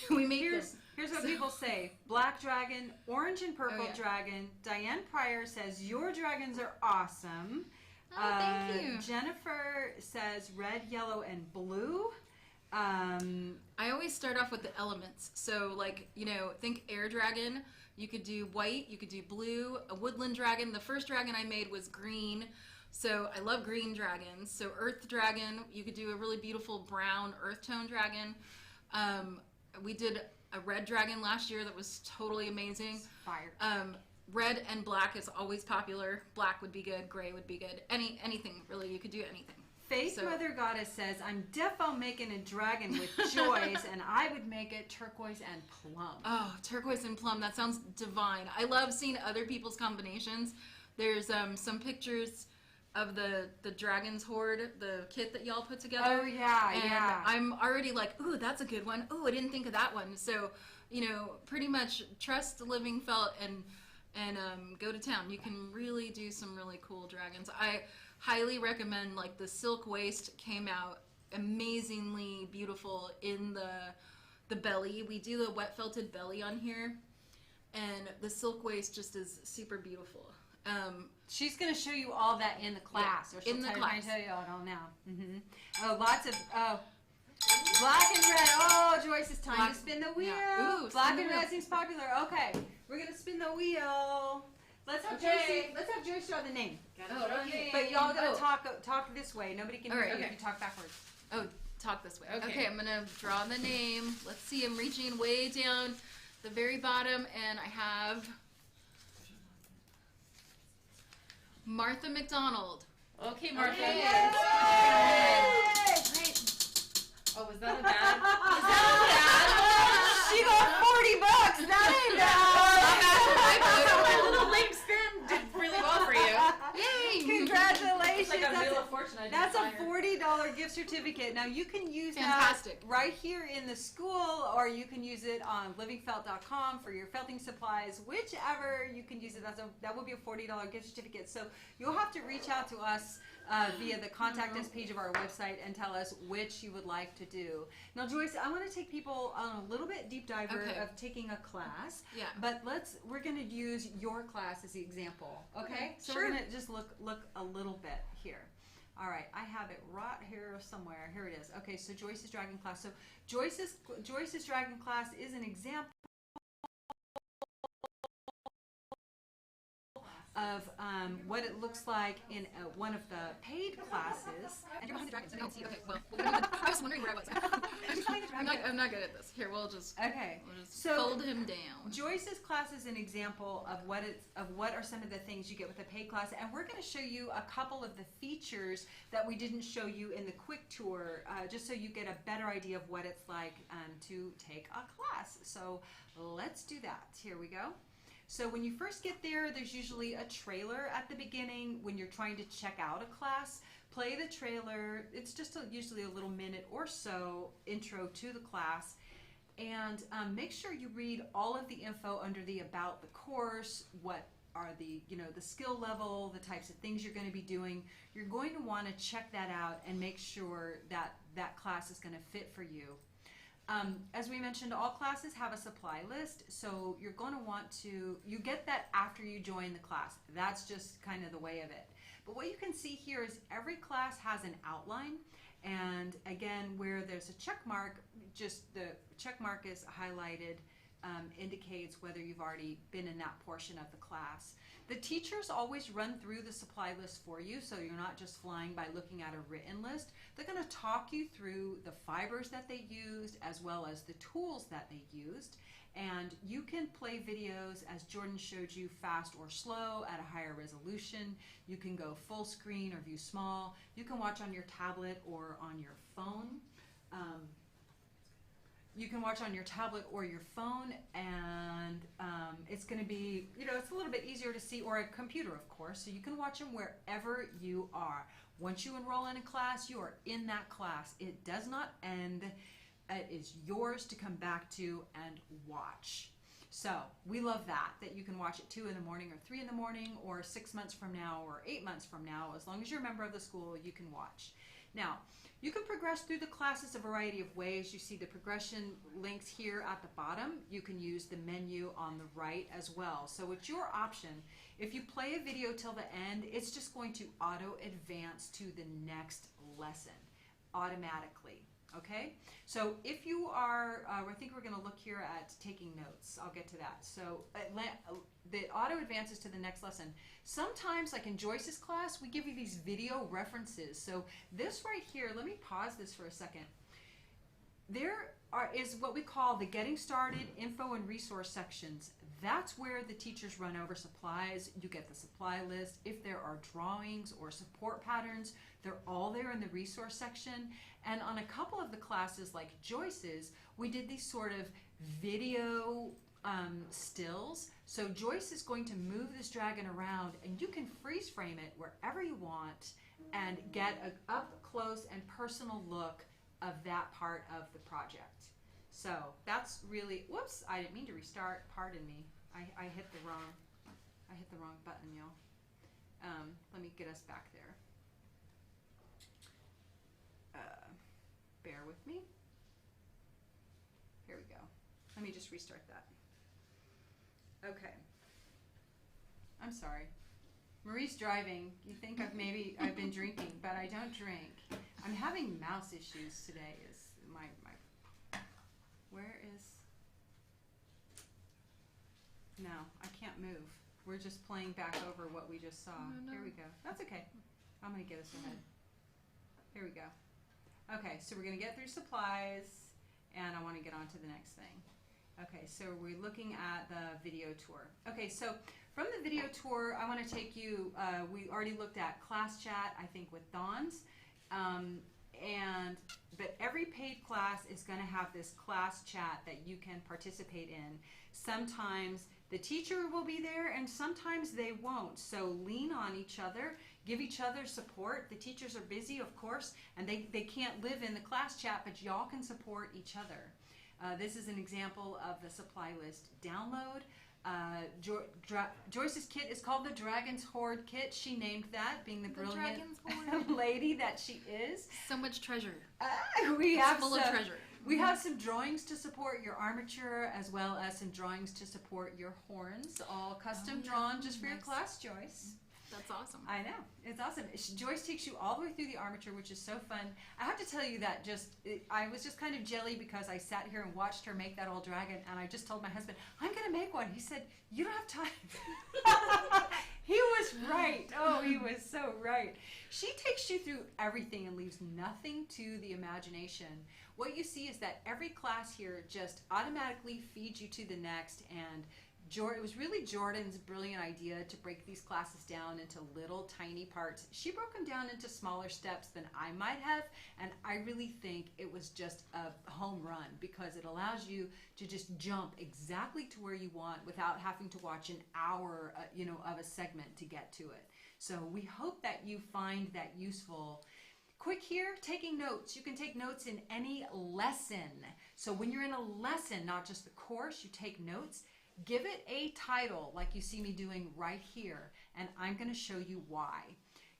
we make them. Here's what people say. Black dragon, orange and purple Oh, yeah. dragon. Diane Pryor says, your dragons are awesome. Oh, thank you. Jennifer says red, yellow, and blue. I always start off with the elements. So like, you know, think air dragon. You could do white, you could do blue, a woodland dragon. The first dragon I made was green. So I love green dragons. So earth dragon, you could do a really beautiful brown earth tone dragon. We did a red dragon last year that was totally amazing. Fire. Red and black is always popular. Black would be good, gray would be good. Anything really, you could do anything. Faith So- Mother Goddess says, I'm defo making a dragon with Joyce, and I would make it turquoise and plum. Oh, turquoise and plum, that sounds divine. I love seeing other people's combinations. There's some pictures the Dragon's Horde, the kit that y'all put together. Oh yeah, And yeah. I'm already like, ooh, that's a good one. Ooh, I didn't think of that one. So, pretty much trust Living Felt and go to town. You can really do some really cool dragons. I highly recommend, like, the silk waist came out amazingly beautiful in the belly. We do the wet felted belly on here, and the silk waist just is super beautiful. She's going to show you all that in the class. Yeah, Or she'll in the tell class. tell you all now. Oh, lots of black and red. Oh, Joyce, it's time Black- to spin the wheel. yeah. Ooh, Black spin the and wheel. red seems popular. Okay, we're going to spin the wheel. Let's have Joyce draw the name. Oh, okay. But y'all gotta talk this way. Nobody can hear All right, you okay. if you talk backwards. Oh, talk this way. Okay. Okay, I'm gonna draw the name. Let's see, I'm reaching way down the very bottom, and I have Martha McDonald. Okay, Martha. Yay! Oh, was that a bad? She got $40. That ain't bad. My little link spin did really well for you. Yay! Congratulations. Like a That's Wheel of Fortune. I That's just a $40 gift certificate. Now you can use Fantastic. that right here in the school, or you can use it on livingfelt.com for your felting supplies. Whichever you can use it. That will be a $40 gift certificate. So you'll have to reach out to us via the contact us page of our website and tell us which you would like to do. Now, Joyce, I want to take people on a little bit deep diver Okay. of taking a class. Yeah. But we're going to use your class as the example. Okay? So sure. we're going to just look a little bit here. All right, I have it right here somewhere. Here it is. Okay, so Joyce's Dragon class. So Joyce's Dragon class is an example of what it looks like in one of the paid classes. And you're behind the dragons. I don't see. Okay, well, I was wondering where I was. I'm not good at this. Here, we'll just So fold him down. Joyce's class is an example of what are some of the things you get with a paid class, and we're going to show you a couple of the features that we didn't show you in the quick tour, just so you get a better idea of what it's like to take a class. So let's do that. Here we go. So when you first get there, there's usually a trailer at the beginning when you're trying to check out a class. Play the trailer. It's just usually a little minute or so intro to the class. And make sure you read all of the info under the about the course, what are the skill level, the types of things you're going to be doing. You're going to want to check that out and make sure that that class is going to fit for you. As we mentioned, all classes have a supply list, so you're going to want to, you get that after you join the class. That's just kind of the way of it. But what you can see here is every class has an outline, and again, where there's a check mark, just the check mark is highlighted, indicates whether you've already been in that portion of the class. The teachers always run through the supply list for you, so you're not just flying by looking at a written list. They're going to talk you through the fibers that they used as well as the tools that they used. And you can play videos, as Jordan showed you, fast or slow at a higher resolution. You can go full screen or view small. You can watch on your tablet or on your phone. You can watch on your tablet or your phone, and it's going to be, it's a little bit easier to see, or a computer, of course, so you can watch them wherever you are. Once you enroll in a class, you are in that class. It does not end. It is yours to come back to and watch. So we love that you can watch it 2 in the morning or 3 in the morning or 6 months from now or 8 months from now. As long as you're a member of the school, you can watch. Now, you can progress through the classes a variety of ways. You see the progression links here at the bottom. You can use the menu on the right as well. So it's your option. If you play a video till the end, it's just going to auto advance to the next lesson automatically. Okay, so if you are, I think we're going to look here at taking notes. I'll get to that. So the auto advances to the next lesson. Sometimes, like in Joyce's class, we give you these video references. So this right here, let me pause this for a second. There is what we call the Getting Started info and resource sections. That's where the teachers run over supplies. You get the supply list. If there are drawings or support patterns, they're all there in the resource section. And on a couple of the classes like Joyce's, we did these sort of video stills. So Joyce is going to move this dragon around, and you can freeze frame it wherever you want and get an up close and personal look of that part of the project. So that's really, whoops, I didn't mean to restart, pardon me. I hit the wrong button, y'all. Let me get us back there. Bear with me. Here we go. Let me just restart that. Okay. I'm sorry. Marie's driving. You think I've been drinking, but I don't drink. I'm having mouse issues today. Is my where is? No, I can't move. We're just playing back over what we just saw. Oh, no. Here we go. That's okay. I'm gonna get us ahead. Here we go. Okay, so we're gonna get through supplies, and I want to get on to the next thing. Okay, so we're looking at the video tour. Okay, so from the video tour, I want to take you, we already looked at class chat, I think, with Dawn's. But every paid class is going to have this class chat that you can participate in. Sometimes the teacher will be there, and sometimes they won't. So lean on each other, give each other support. The teachers are busy, of course, and they can't live in the class chat, but y'all can support each other. This is an example of the supply list download. Joyce's kit is called the Dragon's Hoard Kit. She named that, being the brilliant lady that she is. So much treasure. We have full of treasure. We have some drawings to support your armature, as well as some drawings to support your horns, all custom drawn just for your class, Joyce. That's awesome. I know. It's awesome. Joyce takes you all the way through the armature, which is so fun. I have to tell you that I was just kind of jelly because I sat here and watched her make that old dragon, and I just told my husband, I'm going to make one. He said, you don't have time. He was right. Oh, he was so right. She takes you through everything and leaves nothing to the imagination. What you see is that every class here just automatically feeds you to the next, and it was really Jordan's brilliant idea to break these classes down into little tiny parts. She broke them down into smaller steps than I might have, and I really think it was just a home run because it allows you to just jump exactly to where you want without having to watch an hour of a segment to get to it. So we hope that you find that useful. Quick here, taking notes. You can take notes in any lesson. So when you're in a lesson, not just the course, you take notes. Give it a title like you see me doing right here, and I'm going to show you why.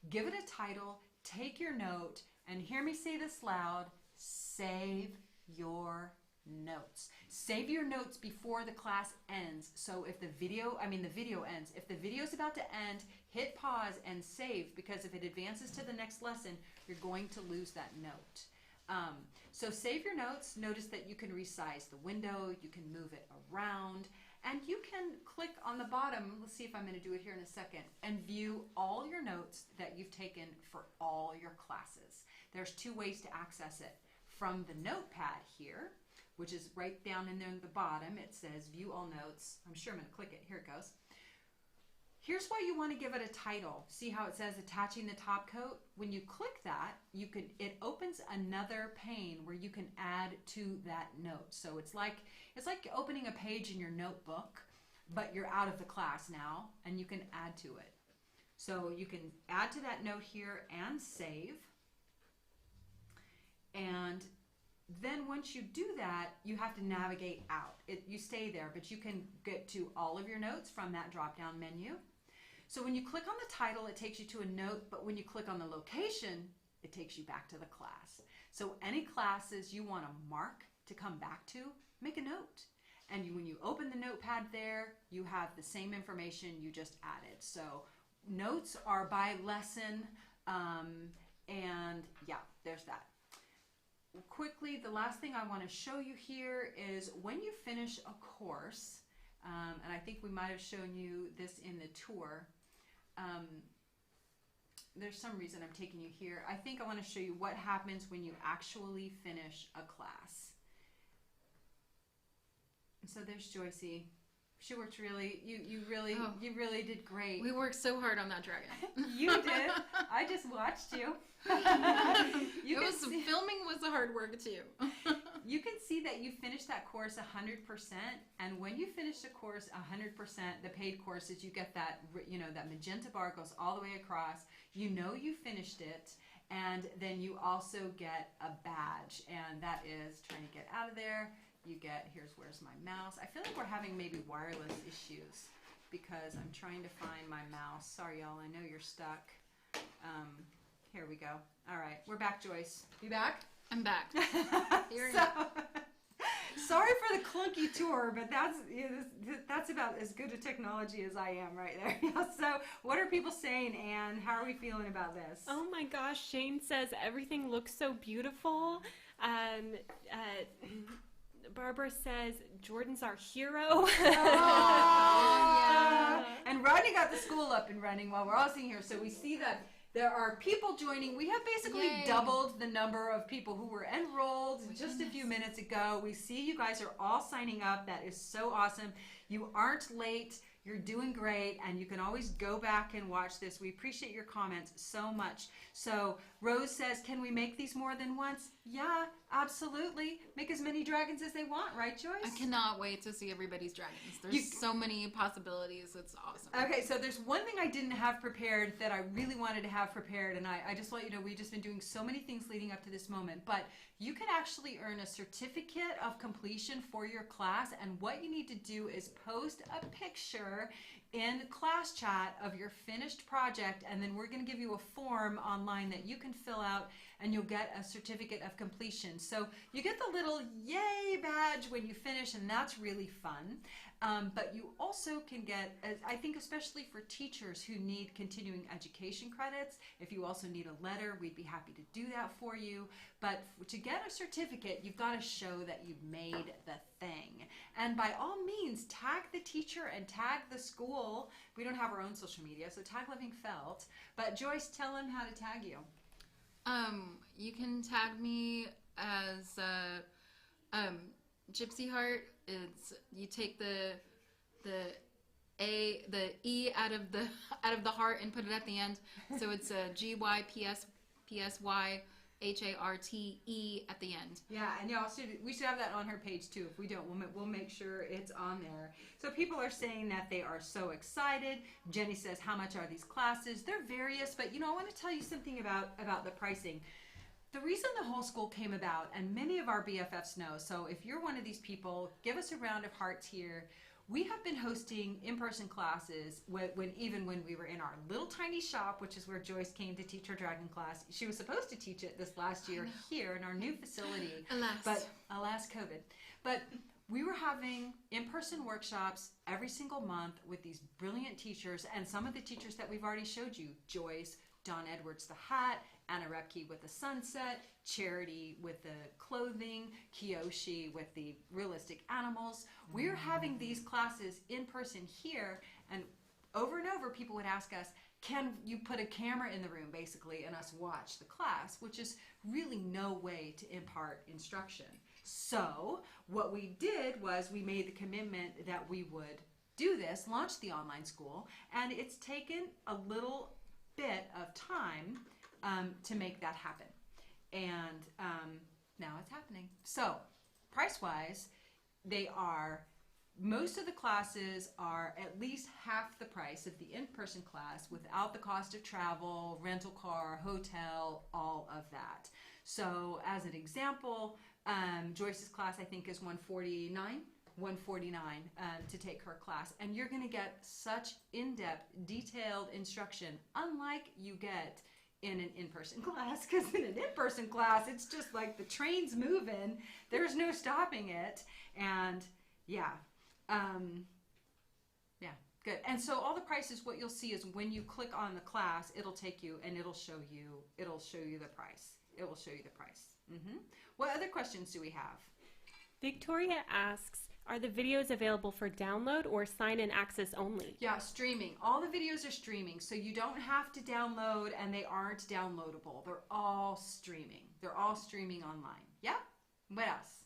Give it a title, take your note, and hear me say this loud, save your notes. Save your notes before the class ends. So if the video ends. If the video is about to end, hit pause and save, because if it advances to the next lesson, you're going to lose that note. So save your notes. Notice that you can resize the window, you can move it around, and you can click on the bottom, let's see if I'm going to do it here in a second, and view all your notes that you've taken for all your classes. There's two ways to access it. From the notepad here, which is right down in there at the bottom, it says view all notes. I'm sure I'm going to click it. Here it goes. Here's why you want to give it a title. See how it says attaching the top coat? When you click that, it opens another pane where you can add to that note. So it's like opening a page in your notebook, but you're out of the class now, and you can add to it. So you can add to that note here and save. And then once you do that, you have to navigate out. You stay there, but you can get to all of your notes from that drop-down menu. So when you click on the title, it takes you to a note, but when you click on the location, it takes you back to the class. So any classes you want to mark to come back to, make a note. And when you open the notepad there, you have the same information you just added. So notes are by lesson, and yeah, there's that. Quickly, the last thing I want to show you here is when you finish a course, and I think we might have shown you this in the tour. There's some reason I'm taking you here. I think I want to show you what happens when you actually finish a class. And so there's Joycey. She worked really, you really did great. We worked so hard on that dragon. You did. I just watched you. Filming was the hard work too. you can see that you finished that course 100%. And when you finish a course 100%, the paid courses, you get that, that magenta bar goes all the way across. You know you finished it. And then you also get a badge. And that is, trying to get out of there, you get, where's my mouse? I feel like we're having maybe wireless issues because I'm trying to find my mouse. Sorry, y'all, I know you're stuck. Here we go. All right, we're back, Joyce. You back? I'm back. Sorry for the clunky tour, but that's about as good a technology as I am right there. So what are people saying, Anne? How are we feeling about this? Oh my gosh, Shane says everything looks so beautiful. Barbara says Jordan's our hero. Oh, yeah. And Rodney got the school up and running while we're all sitting here, so we see that there are people joining. We have basically doubled the number of people who were enrolled just a few minutes ago. We see you guys are all signing up. That is so awesome. You aren't late. You're doing great, and you can always go back and watch this. We appreciate your comments so much. So Rose says, can we make these more than once? Yeah, absolutely. Make as many dragons as they want, right, Joyce? I cannot wait to see everybody's dragons. There's so many possibilities. It's awesome. Okay, so there's one thing I didn't have prepared that I really wanted to have prepared, and I just want you to know we've just been doing so many things leading up to this moment, but you can actually earn a certificate of completion for your class, and what you need to do is post a picture in class chat of your finished project, and then we're going to give you a form online that you can fill out, and you'll get a certificate of completion. So you get the little yay badge when you finish, and that's really fun. But you also can get, I think especially for teachers who need continuing education credits, if you also need a letter, we'd be happy to do that for you. But to get a certificate, you've got to show that you've made the thing. And by all means, tag the teacher and tag the school. We don't have our own social media, so tag Living Felt. But Joyce, tell them how to tag you. You can tag me as Gypsy Heart. It's you take the E out of the heart and put it at the end, so it's a GYPSYHARTE at the end. Yeah, and y'all we should have that on her page too. If we don't, we'll make sure it's on there. So people are saying that they are so excited. Jenny says, how much are these classes? They're various, but I want to tell you something about the pricing. The reason the whole school came about, and many of our BFFs know, so if you're one of these people, give us a round of hearts here. We have been hosting in-person classes even when we were in our little tiny shop, which is where Joyce came to teach her dragon class. She was supposed to teach it this last year here in our new facility. Alas, COVID. But we were having in-person workshops every single month with these brilliant teachers, and some of the teachers that we've already showed you, Joyce, Don Edwards the hat, Anna Repke with the sunset, Charity with the clothing, Kiyoshi with the realistic animals. We're having these classes in person here, and over people would ask us, can you put a camera in the room basically and us watch the class, which is really no way to impart instruction. So what we did was we made the commitment that we would do this, launch the online school, and it's taken a little bit of time to make that happen, and now it's happening. So price-wise, most of the classes are at least half the price of the in-person class without the cost of travel, rental car, hotel, all of that. So as an example, Joyce's class I think is $149 to take her class, and you're going to get such in-depth, detailed instruction unlike you get in an in-person class, because in an in-person class it's just like the train's moving, there's no stopping it, and good. And so all the prices, what you'll see is when you click on the class, it'll take you and it'll show you the price. It will show you the price. What other questions do we have? Victoria asks, are the videos available for download or sign-in access only? Yeah, streaming. All the videos are streaming, so you don't have to download, and they aren't downloadable. They're all streaming. They're all streaming online. Yeah? What else?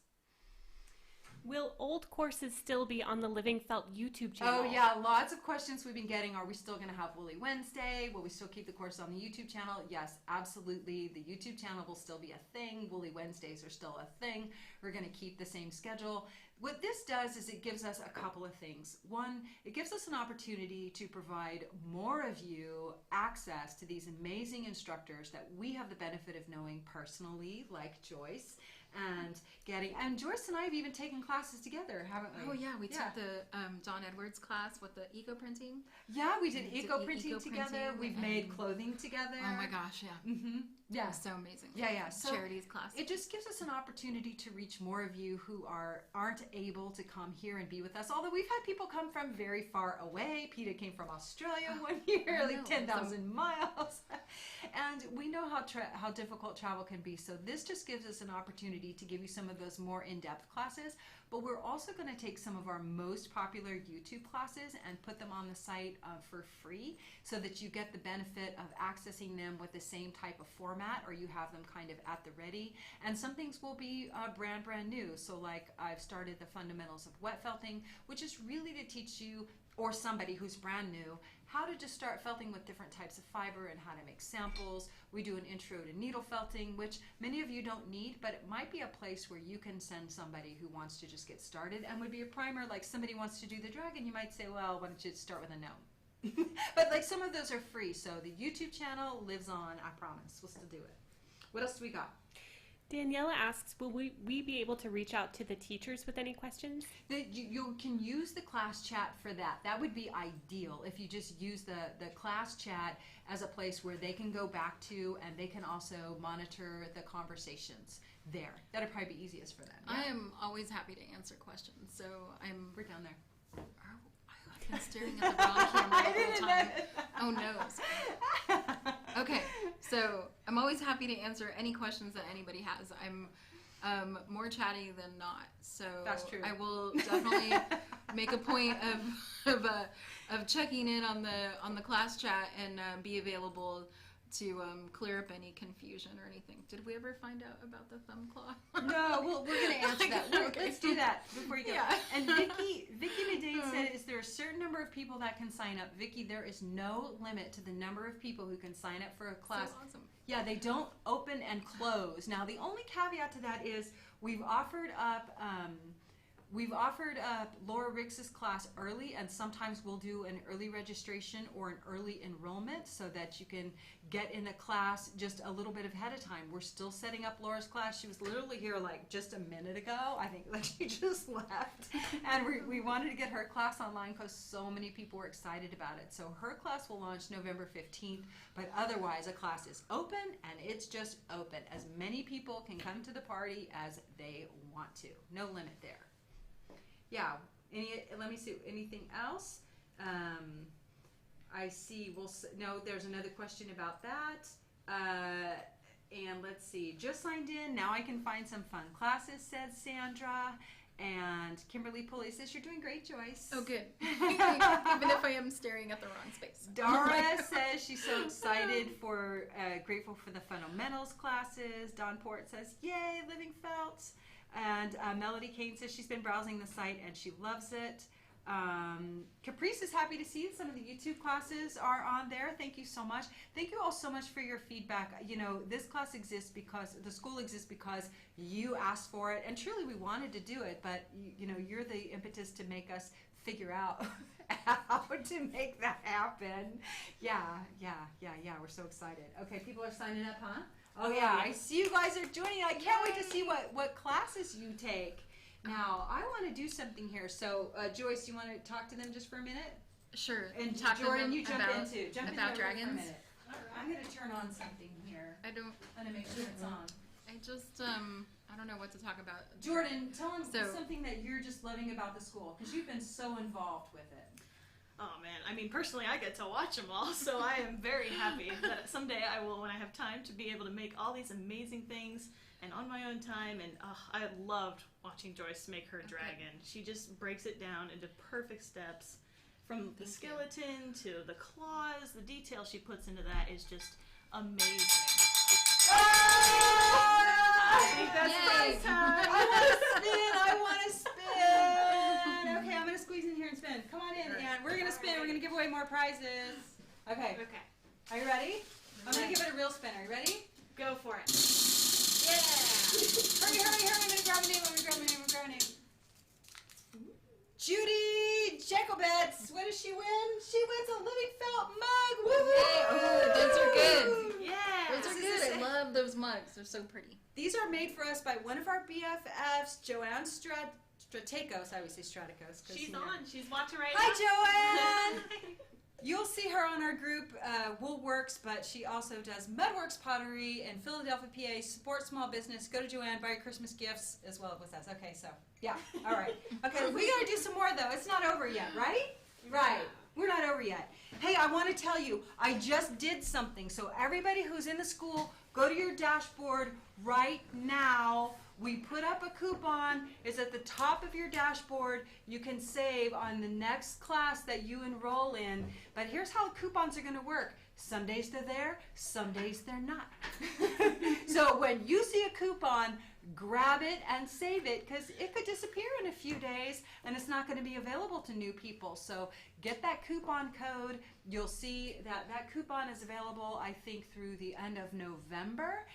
Will old courses still be on the Living Felt YouTube channel? Oh yeah, lots of questions we've been getting. Are we still going to have Woolly Wednesday? Will we still keep the course on the YouTube channel? Yes, absolutely. The YouTube channel will still be a thing. Woolly Wednesdays are still a thing. We're going to keep the same schedule. What this does is it gives us a couple of things. One, it gives us an opportunity to provide more of you access to these amazing instructors that we have the benefit of knowing personally, like Joyce. And Joyce and I have even taken classes together, haven't we? Oh yeah, we took the Don Edwards class with the eco printing. Yeah, we did We did eco printing eco-printing together. We've made clothing together. Oh my gosh, yeah. Mm-hmm. It Yeah. was so amazing. Yeah. So Charities class. it just gives us an opportunity to reach more of you who aren't able to come here and be with us. Although we've had people come from very far away. Peter came from Australia one year, I like know. 10,000 miles. And we know how difficult travel can be. So this just gives us an opportunity to give you some of those more in-depth classes. But we're also going to take some of our most popular YouTube classes and put them on the site for free so that you get the benefit of accessing them with the same type of format, or you have them kind of at the ready. And some things will be brand new. So like I've started the fundamentals of wet felting, which is really to teach you, or somebody who's brand new, how to just start felting with different types of fiber and how to make samples. We do an intro to needle felting, which many of you don't need, but it might be a place where you can send somebody who wants to just get started and would be a primer. Like somebody wants to do the dragon, you might say, well, why don't you start with a gnome? But like some of those are free, so the YouTube channel lives on, I promise. We'll still do it. What else do we got? Daniela asks, will we be able to reach out to the teachers with any questions? You can use the class chat for that. That would be ideal if you just use the class chat as a place where they can go back to, and they can also monitor the conversations there. That'd probably be easiest for them. Yeah. I am always happy to answer questions, so We're down there. I've been staring at the wrong camera the whole time. Oh no. Okay, so I'm always happy to answer any questions that anybody has. I'm more chatty than not, so That's true. I will definitely make a point of checking in on the class chat and be available to clear up any confusion or anything. Did we ever find out about the thumb claw? No, we're going to answer that. Okay. Let's do that before you go. Yeah. And Vicky Medane said, is there a certain number of people that can sign up? Vicky, there is no limit to the number of people who can sign up for a class. So awesome. Yeah, they don't open and close. Now, the only caveat to that is we've offered up Laura Riggs's class early, and sometimes we'll do an early registration or an early enrollment so that you can get in a class just a little bit ahead of time. We're still setting up Laura's class. She was literally here like just a minute ago. I think like she just left. And we wanted to get her class online because so many people were excited about it. So her class will launch November 15th, but otherwise a class is open, and it's just open. As many people can come to the party as they want to. No limit there. Yeah. Let me see. Anything else? I see. No, there's another question about that. And let's see. Just signed in. Now I can find some fun classes, said Sandra. And Kimberly Pulley says, you're doing great, Joyce. Oh, good. Even if I am staring at the wrong space. Dara says she's so excited grateful for the fundamentals classes. Dawn Port says, yay, Living Felt. And Melody Kane says she's been browsing the site and she loves it. Caprice is happy to see some of the YouTube classes are on there. Thank you so much. Thank you all so much for your feedback. You know, this class exists because the school exists because you asked for it, and truly we wanted to do it, but you know, you're the impetus to make us figure out how to make that happen. Yeah, we're so excited. Okay, people are signing up, huh? Oh yeah, I see you guys are joining. I can't wait to see what classes you take. Now, I want to do something here. So, Joyce, you want to talk to them just for a minute? Sure. And Talk to Jordan, them you jump about, in too. Jump in about there for a dragons. minute. I'm going to turn on something here. I don't I'm going to make sure it's on. I just I don't know what to talk about. Jordan, tell them So- something that you're just loving about the school, because you've been so involved with it. Oh man, I mean personally I get to watch them all, so I am very happy that someday I will, when I have time, to be able to make all these amazing things and on my own time. And I loved watching Joyce make her dragon. She just breaks it down into perfect steps, from the skeleton to the claws. The detail she puts into that is just amazing. I think that's Yay. prize time. I want to spin. gotta squeeze in here and spin. Come on in, and we're gonna spin. We're gonna give away more prizes. Okay. Okay. Are you ready? I'm gonna give it a real spin. Are you ready? Go for it. Yeah. Hurry, hurry, hurry. I'm gonna grab a name. I'm gonna grab a name. I'm gonna grab a name. Judy Jacobetz. What does she win? She wins a living felt mug. Woo! Oh, those are good. Yeah. Those are good. I love those mugs. They're so pretty. These are made for us by one of our BFFs, Joanne Stratakos. I always say Stratakos. She's on. She's watching right Hi, now. Joanne. You'll see her on our group, Woolworks, but she also does Mudworks Pottery in Philadelphia, PA. Support small business. Go to Joanne, buy Christmas gifts as well with us. Okay, so, yeah. All right. Okay, we got to do some more, though. It's not over yet, right? Right. We're not over yet. Hey, I want to tell you, I just did something. So everybody who's in the school, go to your dashboard right now. We put up a coupon. It's at the top of your dashboard. You can save on the next class that you enroll in. But here's how coupons are going to work. Some days they're there, some days they're not. So when you see a coupon, grab it and save it, because it could disappear in a few days and it's not going to be available to new people. So get that coupon code. You'll see that that coupon is available, I think, through the end of November.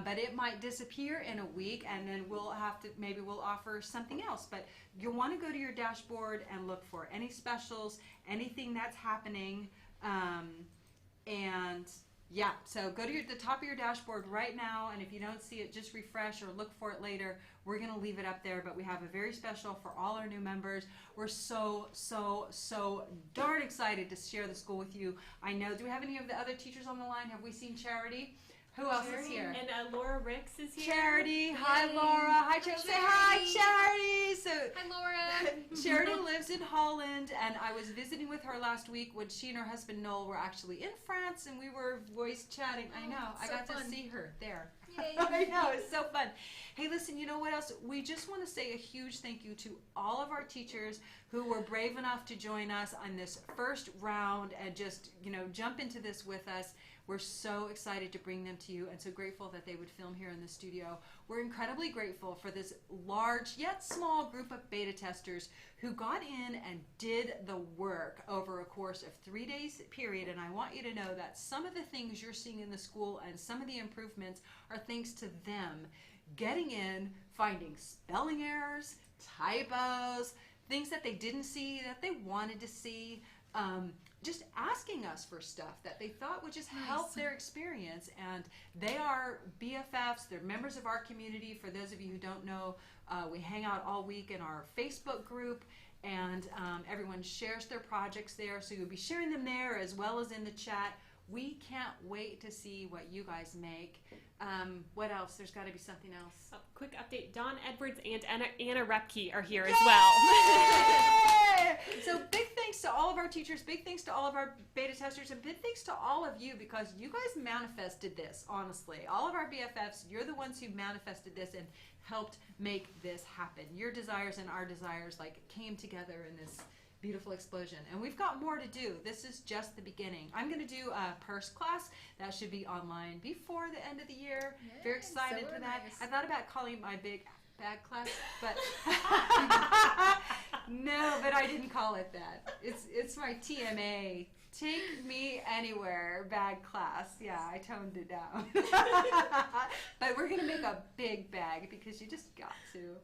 But it might disappear in a week, and then we'll have to, maybe we'll offer something else. But you'll want to go to your dashboard and look for any specials, anything that's happening. And yeah, so go to the top of your dashboard right now, and if you don't see it, just refresh or look for it later. We're going to leave it up there, but we have a very special for all our new members. We're so darn excited to share the school with you. I know, do we have any of the other teachers on the line? Have we seen Charity? Who else is here? And Laura Ricks is here. Charity. Hi, Yay. Laura. Hi, Charity. Say hi, Charity. So Hi, Laura. Charity lives in Holland, and I was visiting with her last week when she and her husband Noel were actually in France, and we were voice chatting. I know. I got to see her there. Yay. I know. It's so fun. Hey, listen, you know what else? We just want to say a huge thank you to all of our teachers who were brave enough to join us on this first round and just, jump into this with us. We're so excited to bring them to you and so grateful that they would film here in the studio. We're incredibly grateful for this large yet small group of beta testers who got in and did the work over a course of 3 days period. And I want you to know that some of the things you're seeing in the school and some of the improvements are thanks to them getting in, finding spelling errors, typos, things that they didn't see that they wanted to see, just asking us for stuff that they thought would just help their experience. And they are BFFs. They're members of our community. For those of you who don't know, we hang out all week in our Facebook group, and everyone shares their projects there. So you'll be sharing them there as well as in the chat. We can't wait to see what you guys make. What else? There's got to be something else. Quick update. Dawn Edwards and Anna Repke are here as well. So big thanks to all of our teachers, big thanks to all of our beta testers, and big thanks to all of you, because you guys manifested this, honestly. All of our BFFs, you're the ones who manifested this and helped make this happen. Your desires and our desires came together in this beautiful explosion. And we've got more to do. This is just the beginning. I'm going to do a purse class that should be online before the end of the year. Yay, Very excited so for that. nice. I thought about calling it my big bag class, but no, but I didn't call it that. It's my TMA. Take me anywhere bag class. Yeah, I toned it down. But we're going to make a big bag because you just got to.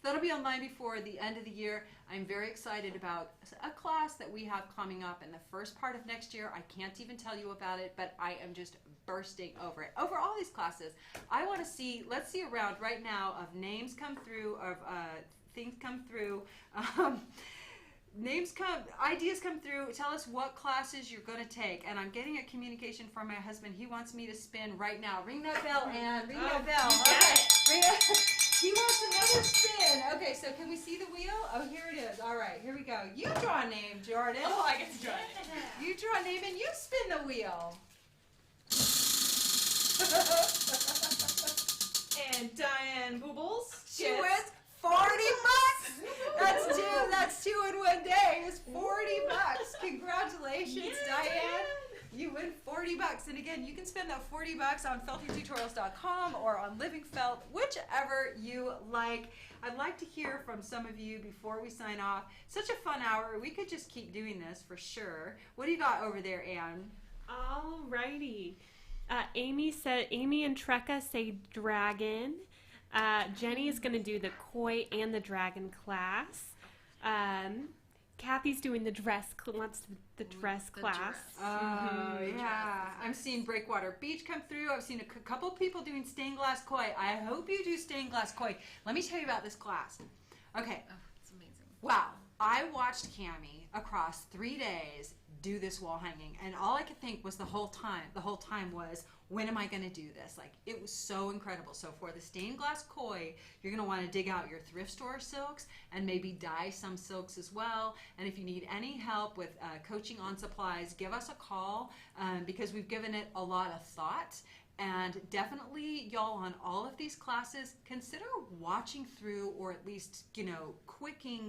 That'll be online before the end of the year. I'm very excited about a class that we have coming up in the first part of next year. I can't even tell you about it, but I am just bursting over it. Over all these classes, I want to see, let's see a round right now of names come through, of things come through. Ideas come through. Tell us what classes you're going to take. And I'm getting a communication from my husband. He wants me to spin right now. Ring that bell, Ann. Ring that bell. Okay. He wants another spin. Okay, so can we see the wheel? Oh, here it is. All right, here we go. You draw a name, Jordan. Oh, I get to draw it. You draw a name and you spin the wheel. And Diane Boobles. She wins $40. That's two in one day. It's $40. Congratulations, Diane. you win $40. And again, you can spend that $40 on feltingtutorials.com or on Living Felt, whichever you like. I'd like to hear from some of you before we sign off. Such a fun hour. We could just keep doing this for sure. What do you got over there, Anne? Alrighty. Amy and Trekka say dragon. Jenny is going to do the koi and the dragon class. Kathy's doing the dress class. Oh, yeah. I'm seeing Breakwater Beach come through. I've seen a couple people doing stained glass koi. I hope you do stained glass koi. Let me tell you about this class. Okay. Oh, it's amazing. Wow. I watched Cammie across 3 days do this wall hanging, and all I could think was the whole time was, when am I going to do this? Like, it was so incredible. So for the stained glass koi, you're going to want to dig out your thrift store silks and maybe dye some silks as well. And if you need any help with coaching on supplies, give us a call, because we've given it a lot of thought. And definitely, y'all, on all of these classes, consider watching through, or at least,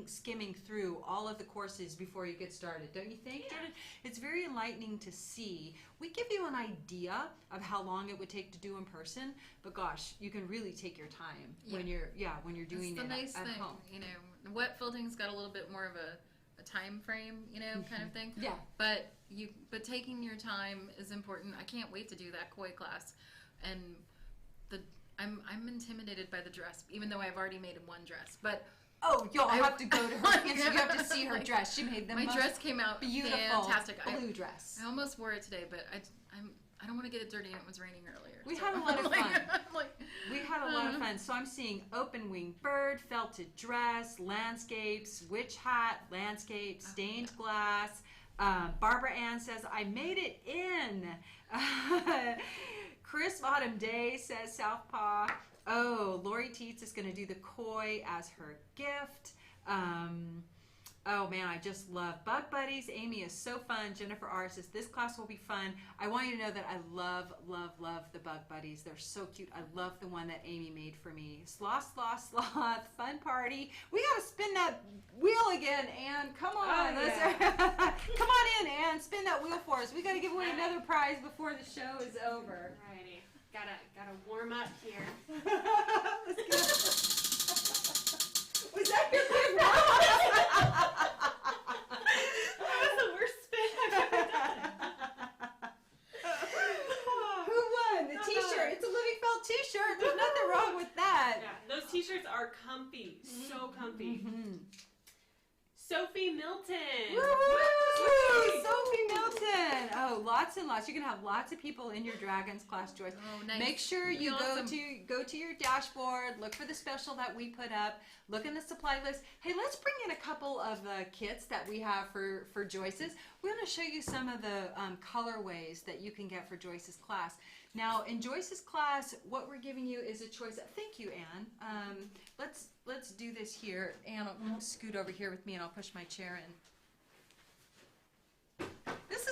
skimming through all of the courses before you get started. Don't you think, Jordan? It's very enlightening to see. We give you an idea of how long it would take to do in person, but gosh, you can really take your time when you're doing That's it the nice at thing. home. Wet felting's got a little bit more of a time frame, kind of thing. Yeah. But taking your time is important. I can't wait to do that koi class, and I'm intimidated by the dress, even though I've already made one dress. But oh, y'all have to go to her. You have to see her dress. She made the my most dress came out beautiful, fantastic. blue dress. I almost wore it today, but I don't want to get it dirty, and it was raining earlier. We had a lot of fun. We had a lot of uh. fun. So I'm seeing open wing bird, felted dress, landscapes, witch hat, landscape, stained glass. Barbara Ann says, I made it in. Chris Autumn Day says Southpaw. Oh, Lori Teets is going to do the koi as her gift. Oh man, I just love Bug Buddies. Amy is so fun. Jennifer R says this class will be fun. I want you to know that I love the Bug Buddies. They're so cute. I love the one that Amy made for me. Sloth, fun party. We gotta spin that wheel again, Anne. Come on. Oh, yeah. Come on in, Anne. Spin that wheel for us. We gotta give away another prize before the show is over. Alrighty. Gotta warm up here. Let's go. Was that your good That's the worst spin I've ever done. Who won? The t-shirt. It's a Living Felt t-shirt. There's nothing wrong with that. Yeah, those t-shirts are comfy. So comfy. Mm-hmm. Sophie Milton. Woo-hoo! Sophie Milton. Oh, lots and lots. You're gonna have lots of people in your Dragons class, Joyce. Oh, nice. Make sure you Awesome. go to your dashboard. Look for the special that we put up. Look in the supply list. Hey, let's bring in a couple of the kits that we have for Joyce's. We're gonna show you some of the colorways that you can get for Joyce's class. Now, in Joyce's class, what we're giving you is a choice. Thank you, Anne. Let's do this here. Anne, I'll scoot over here with me, and I'll push my chair in. This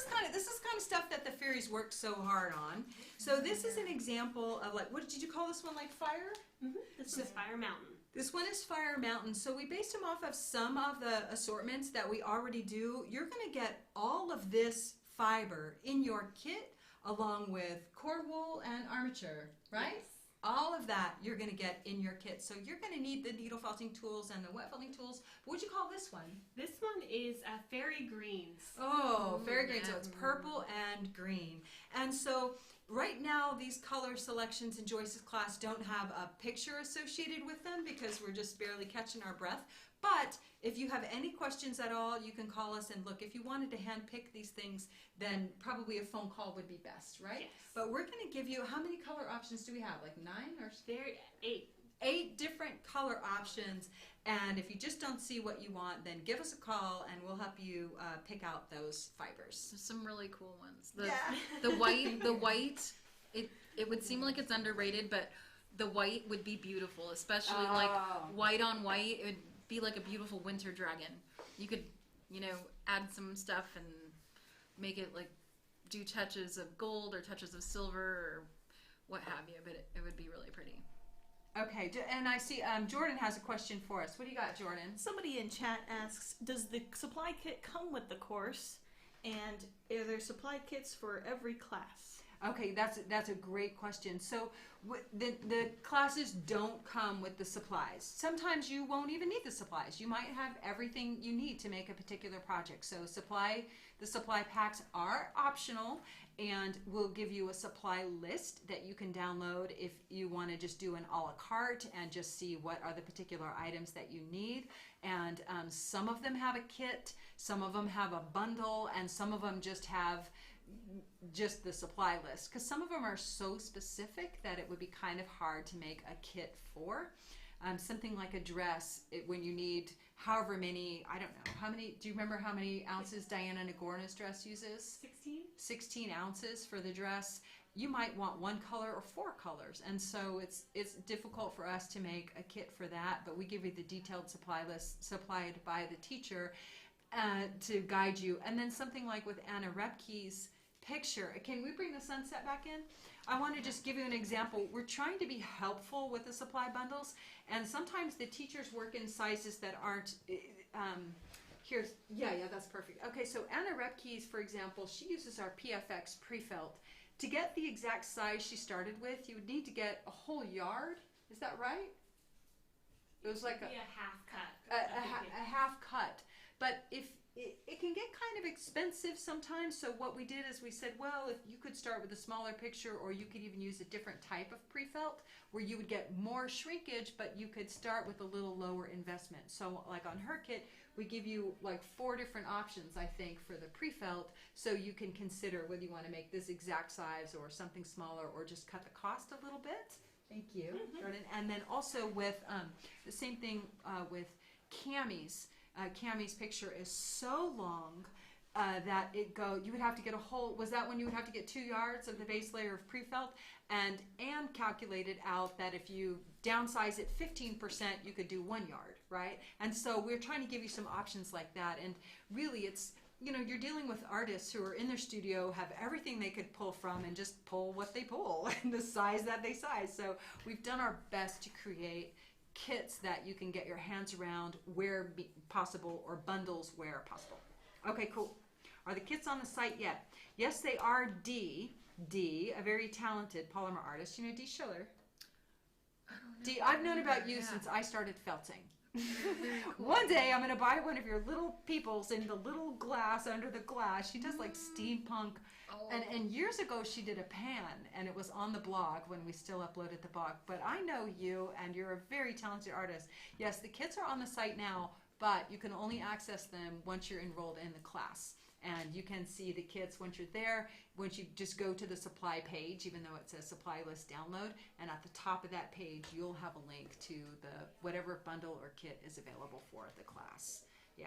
is kind of stuff that the fairies worked so hard on. So this is an example of, like, what did you call this one? Like fire? Mm-hmm. This is Fire Mountain. This one is Fire Mountain. So we based them off of some of the assortments that we already do. You're going to get all of this fiber in your kit, along with cord wool and armature, right? Yes. All of that you're going to get in your kit. So you're going to need the needle felting tools and the wet felting tools. What would you call this one? This one is Fairy Greens. Oh, fairy green. So yeah. it's purple and green. And so right now, these color selections in Joyce's class don't have a picture associated with them because we're just barely catching our breath. But if you have any questions at all, you can call us and look. If you wanted to hand pick these things, then probably a phone call would be best, right? Yes. But we're going to give you, how many color options do we have? Like 9 or There, 8. 8 different color options. And if you just don't see what you want, then give us a call and we'll help you pick out those fibers. There's some really cool ones. Yeah. The white, it would seem like it's underrated, but the white would be beautiful, especially like white on white. It would be like a beautiful winter dragon. You could, add some stuff and make it like do touches of gold or touches of silver or what have you, but it would be really pretty. Okay, and I see Jordan has a question for us. What do you got, Jordan? Somebody in chat asks, does the supply kit come with the course? And are there supply kits for every class? Okay, that's a great question. So the classes don't come with the supplies. Sometimes you won't even need the supplies. You might have everything you need to make a particular project. So the supply packs are optional, and we'll give you a supply list that you can download if you want to just do an a la carte and just see what are the particular items that you need. And some of them have a kit, some of them have a bundle, and some of them just have just the supply list, because some of them are so specific that it would be kind of hard to make a kit for. Something like a dress, when you need however many, I don't know, how many, do you remember how many ounces Diana Nagorna's dress uses? 16? 16 ounces for the dress. You might want one color or 4 colors, and so it's difficult for us to make a kit for that, but we give you the detailed supply list supplied by the teacher to guide you. And then something like with Anna Repke's picture, can we bring the sunset back in? I want to just give you an example. We're trying to be helpful with the supply bundles, and sometimes the teachers work in sizes that aren't yeah, that's perfect. Okay, so Anna Repke's, for example, she uses our PFX pre-felt. To get the exact size she started with, you would need to get a whole yard. Is that right? It was like a half cut. a half cut. But if it can get kind of expensive sometimes, so what we did is we said, well, if you could start with a smaller picture, or you could even use a different type of pre-felt where you would get more shrinkage, but you could start with a little lower investment. So like on her kit, we give you like 4 different options, I think, for the pre-felt, so you can consider whether you want to make this exact size or something smaller, or just cut the cost a little bit. Thank you, Jordan. And then also with the same thing with Cammie's. Cammie's picture is so long that you would have to get a whole, was that when you would have to get 2 yards of the base layer of pre-felt? And Anne calculated out that if you downsize it 15%, you could do 1 yard, right? And so we're trying to give you some options like that. And really it's, you're dealing with artists who are in their studio, have everything they could pull from, and just pull what they pull and the size that they size. So we've done our best to create kits that you can get your hands around where possible, or bundles where possible. Okay, cool. Are the kits on the site yet? Yes, they are. D, a very talented polymer artist. You know Dee Schiller? Dee, I've known about you since I started felting. Cool. One day I'm going to buy one of your little peoples in the little glass under the glass. She does like steampunk. And years ago she did a pan, and it was on the blog when we still uploaded the blog. But I know you, and you're a very talented artist. Yes, the kits are on the site now, but you can only access them once you're enrolled in the class. And you can see the kits once you're there, once you just go to the supply page, even though it says supply list download, and at the top of that page you'll have a link to the whatever bundle or kit is available for the class. Yeah,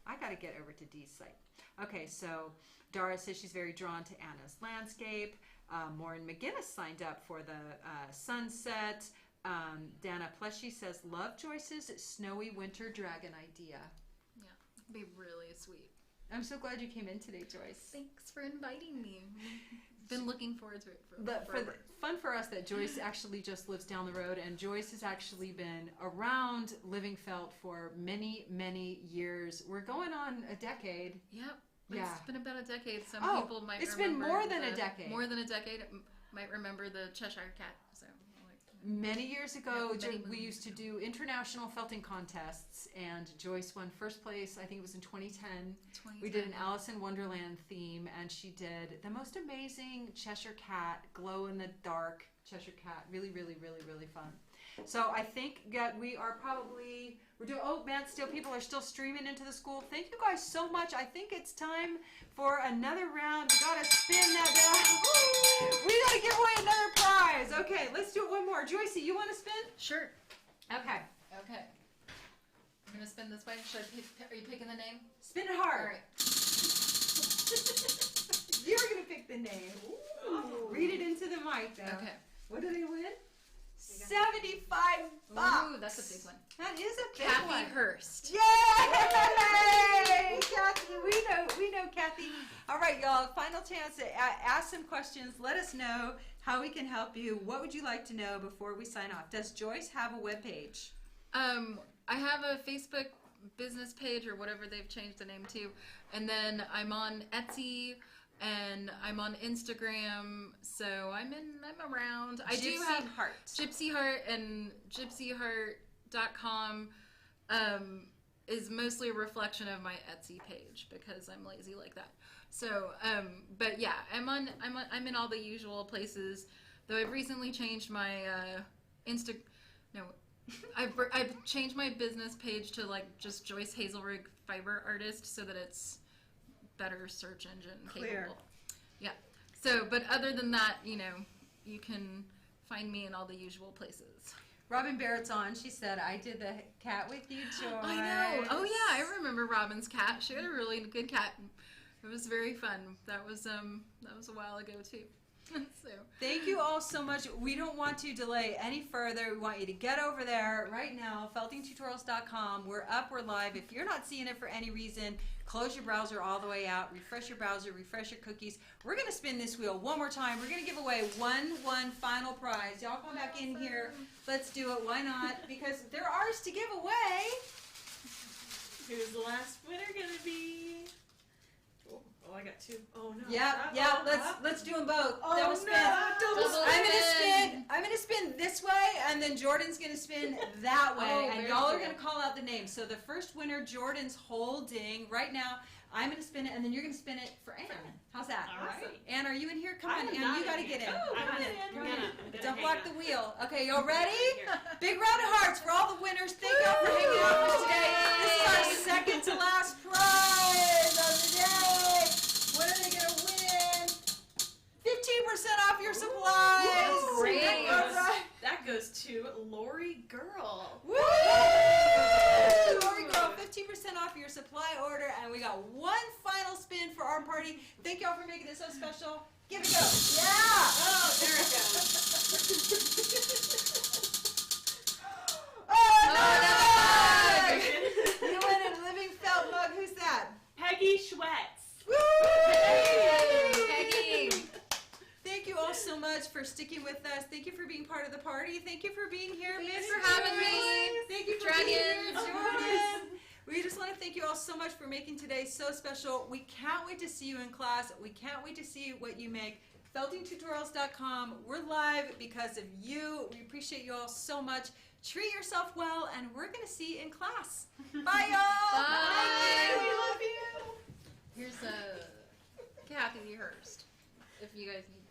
I got to get over to Dee's site. Okay, so Dara says she's very drawn to Anna's landscape. Maureen McGinnis signed up for the sunset. Dana Pleshy says, love Joyce's snowy winter dragon idea. Yeah, it'd be really sweet. I'm so glad you came in today, Joyce. Thanks for inviting me. Been looking forward to it forever. Fun for us that Joyce actually just lives down the road, and Joyce has actually been around Living Felt for many, many years. We're going on a decade. Yep. Yeah. It's been about a decade. Some people might it's remember. It's been more than a decade. More than a decade. Might remember the Cheshire Cat. So. Many years ago, we used to do international felting contests, and Joyce won first place. I think it was in 2010. We did an Alice in Wonderland theme, and she did the most amazing Cheshire Cat, glow in the dark Cheshire Cat. Really, really, really, really fun. So I think that we're doing, oh man, still people are still streaming into the school. Thank you guys so much. I think it's time for another round. We gotta spin that down. We gotta give away another prize. Okay, let's do it one more. Joycey, you want to spin? Sure. Okay. Okay. I'm gonna spin this way. Are you picking the name? Spin it hard. All right. You're gonna pick the name. Ooh. Read it into the mic, though. Okay. What do they win? $75. Ooh, that's a big one. That is a big Kathy one. Hurst. Yay! Kathy, we know Kathy. All right, y'all. Final chance to ask some questions. Let us know how we can help you. What would you like to know before we sign off? Does Joyce have a webpage? I have a Facebook business page or whatever they've changed the name to, and then I'm on Etsy and I'm on Instagram. So I'm around. I do have Heart. Gypsy Heart, and gypsyheart.com is mostly a reflection of my Etsy page because I'm lazy like that. So, but yeah, I'm in all the usual places. Though I've recently changed my I've changed my business page to like just Joyce Hazlerig Fiber Artist so that it's better search engine capable. Yeah. So, but other than that, you can find me in all the usual places. Robin Barrett's on. She said, I did the cat with you, Joyce. I know. Oh yeah, I remember Robin's cat. She had a really good cat. It was very fun. That was a while ago too. So. Thank you all so much. We don't want to delay any further. We want you to get over there right now, feltingtutorials.com. We're up, we're live. If you're not seeing it for any reason, close your browser all the way out, refresh your browser, refresh your cookies. We're going to spin this wheel one more time. We're going to give away one final prize. Y'all come back in here. Let's do it. Why not? Because they're ours to give away. Who's the last winner going to be? Oh, I got two. Oh no. Yeah. Let's do them both. Oh Double spin. no. I'm gonna spin this way, and then Jordan's gonna spin that way, and y'all are gonna call out the names. So the first winner, Jordan's holding right now. I'm gonna spin it, and then you're gonna spin it for Ann. How's that? All right. Ann, are you in here? Come I on, am Ann. not You gotta in get in. here. Come on in. I'm gonna Don't hang block out. the wheel. Okay, y'all ready? Here. Big round of hearts for all the winners. Thank y'all for hanging out with us today. This is our second to last prize of the day. What are they gonna win? 15% off your supplies. Woo! Great. All right. That goes to Lori Girl. Woo! Lori Girl, 15% off your supply order, and we got one final spin for our party. Thank y'all for making it so special. Give it a go. Yeah! Oh, there it goes. Oh, no! no! You win a living felt mug. Who's that? Peggy Schwetz. Woo! Peggy. Thank you all so much for sticking with us. Thank you for being part of the party. Thank you for being here. Thanks for having me. Thank you for Dragon. being here, Of Jordan. We just want to thank you all so much for making today so special. We can't wait to see you in class. We can't wait to see what you make. feltingtutorials.com. We're live because of you. We appreciate you all so much. Treat yourself well, and we're going to see you in class. Bye, y'all. Bye. We love you. Here's Kathy Hurst. If you guys need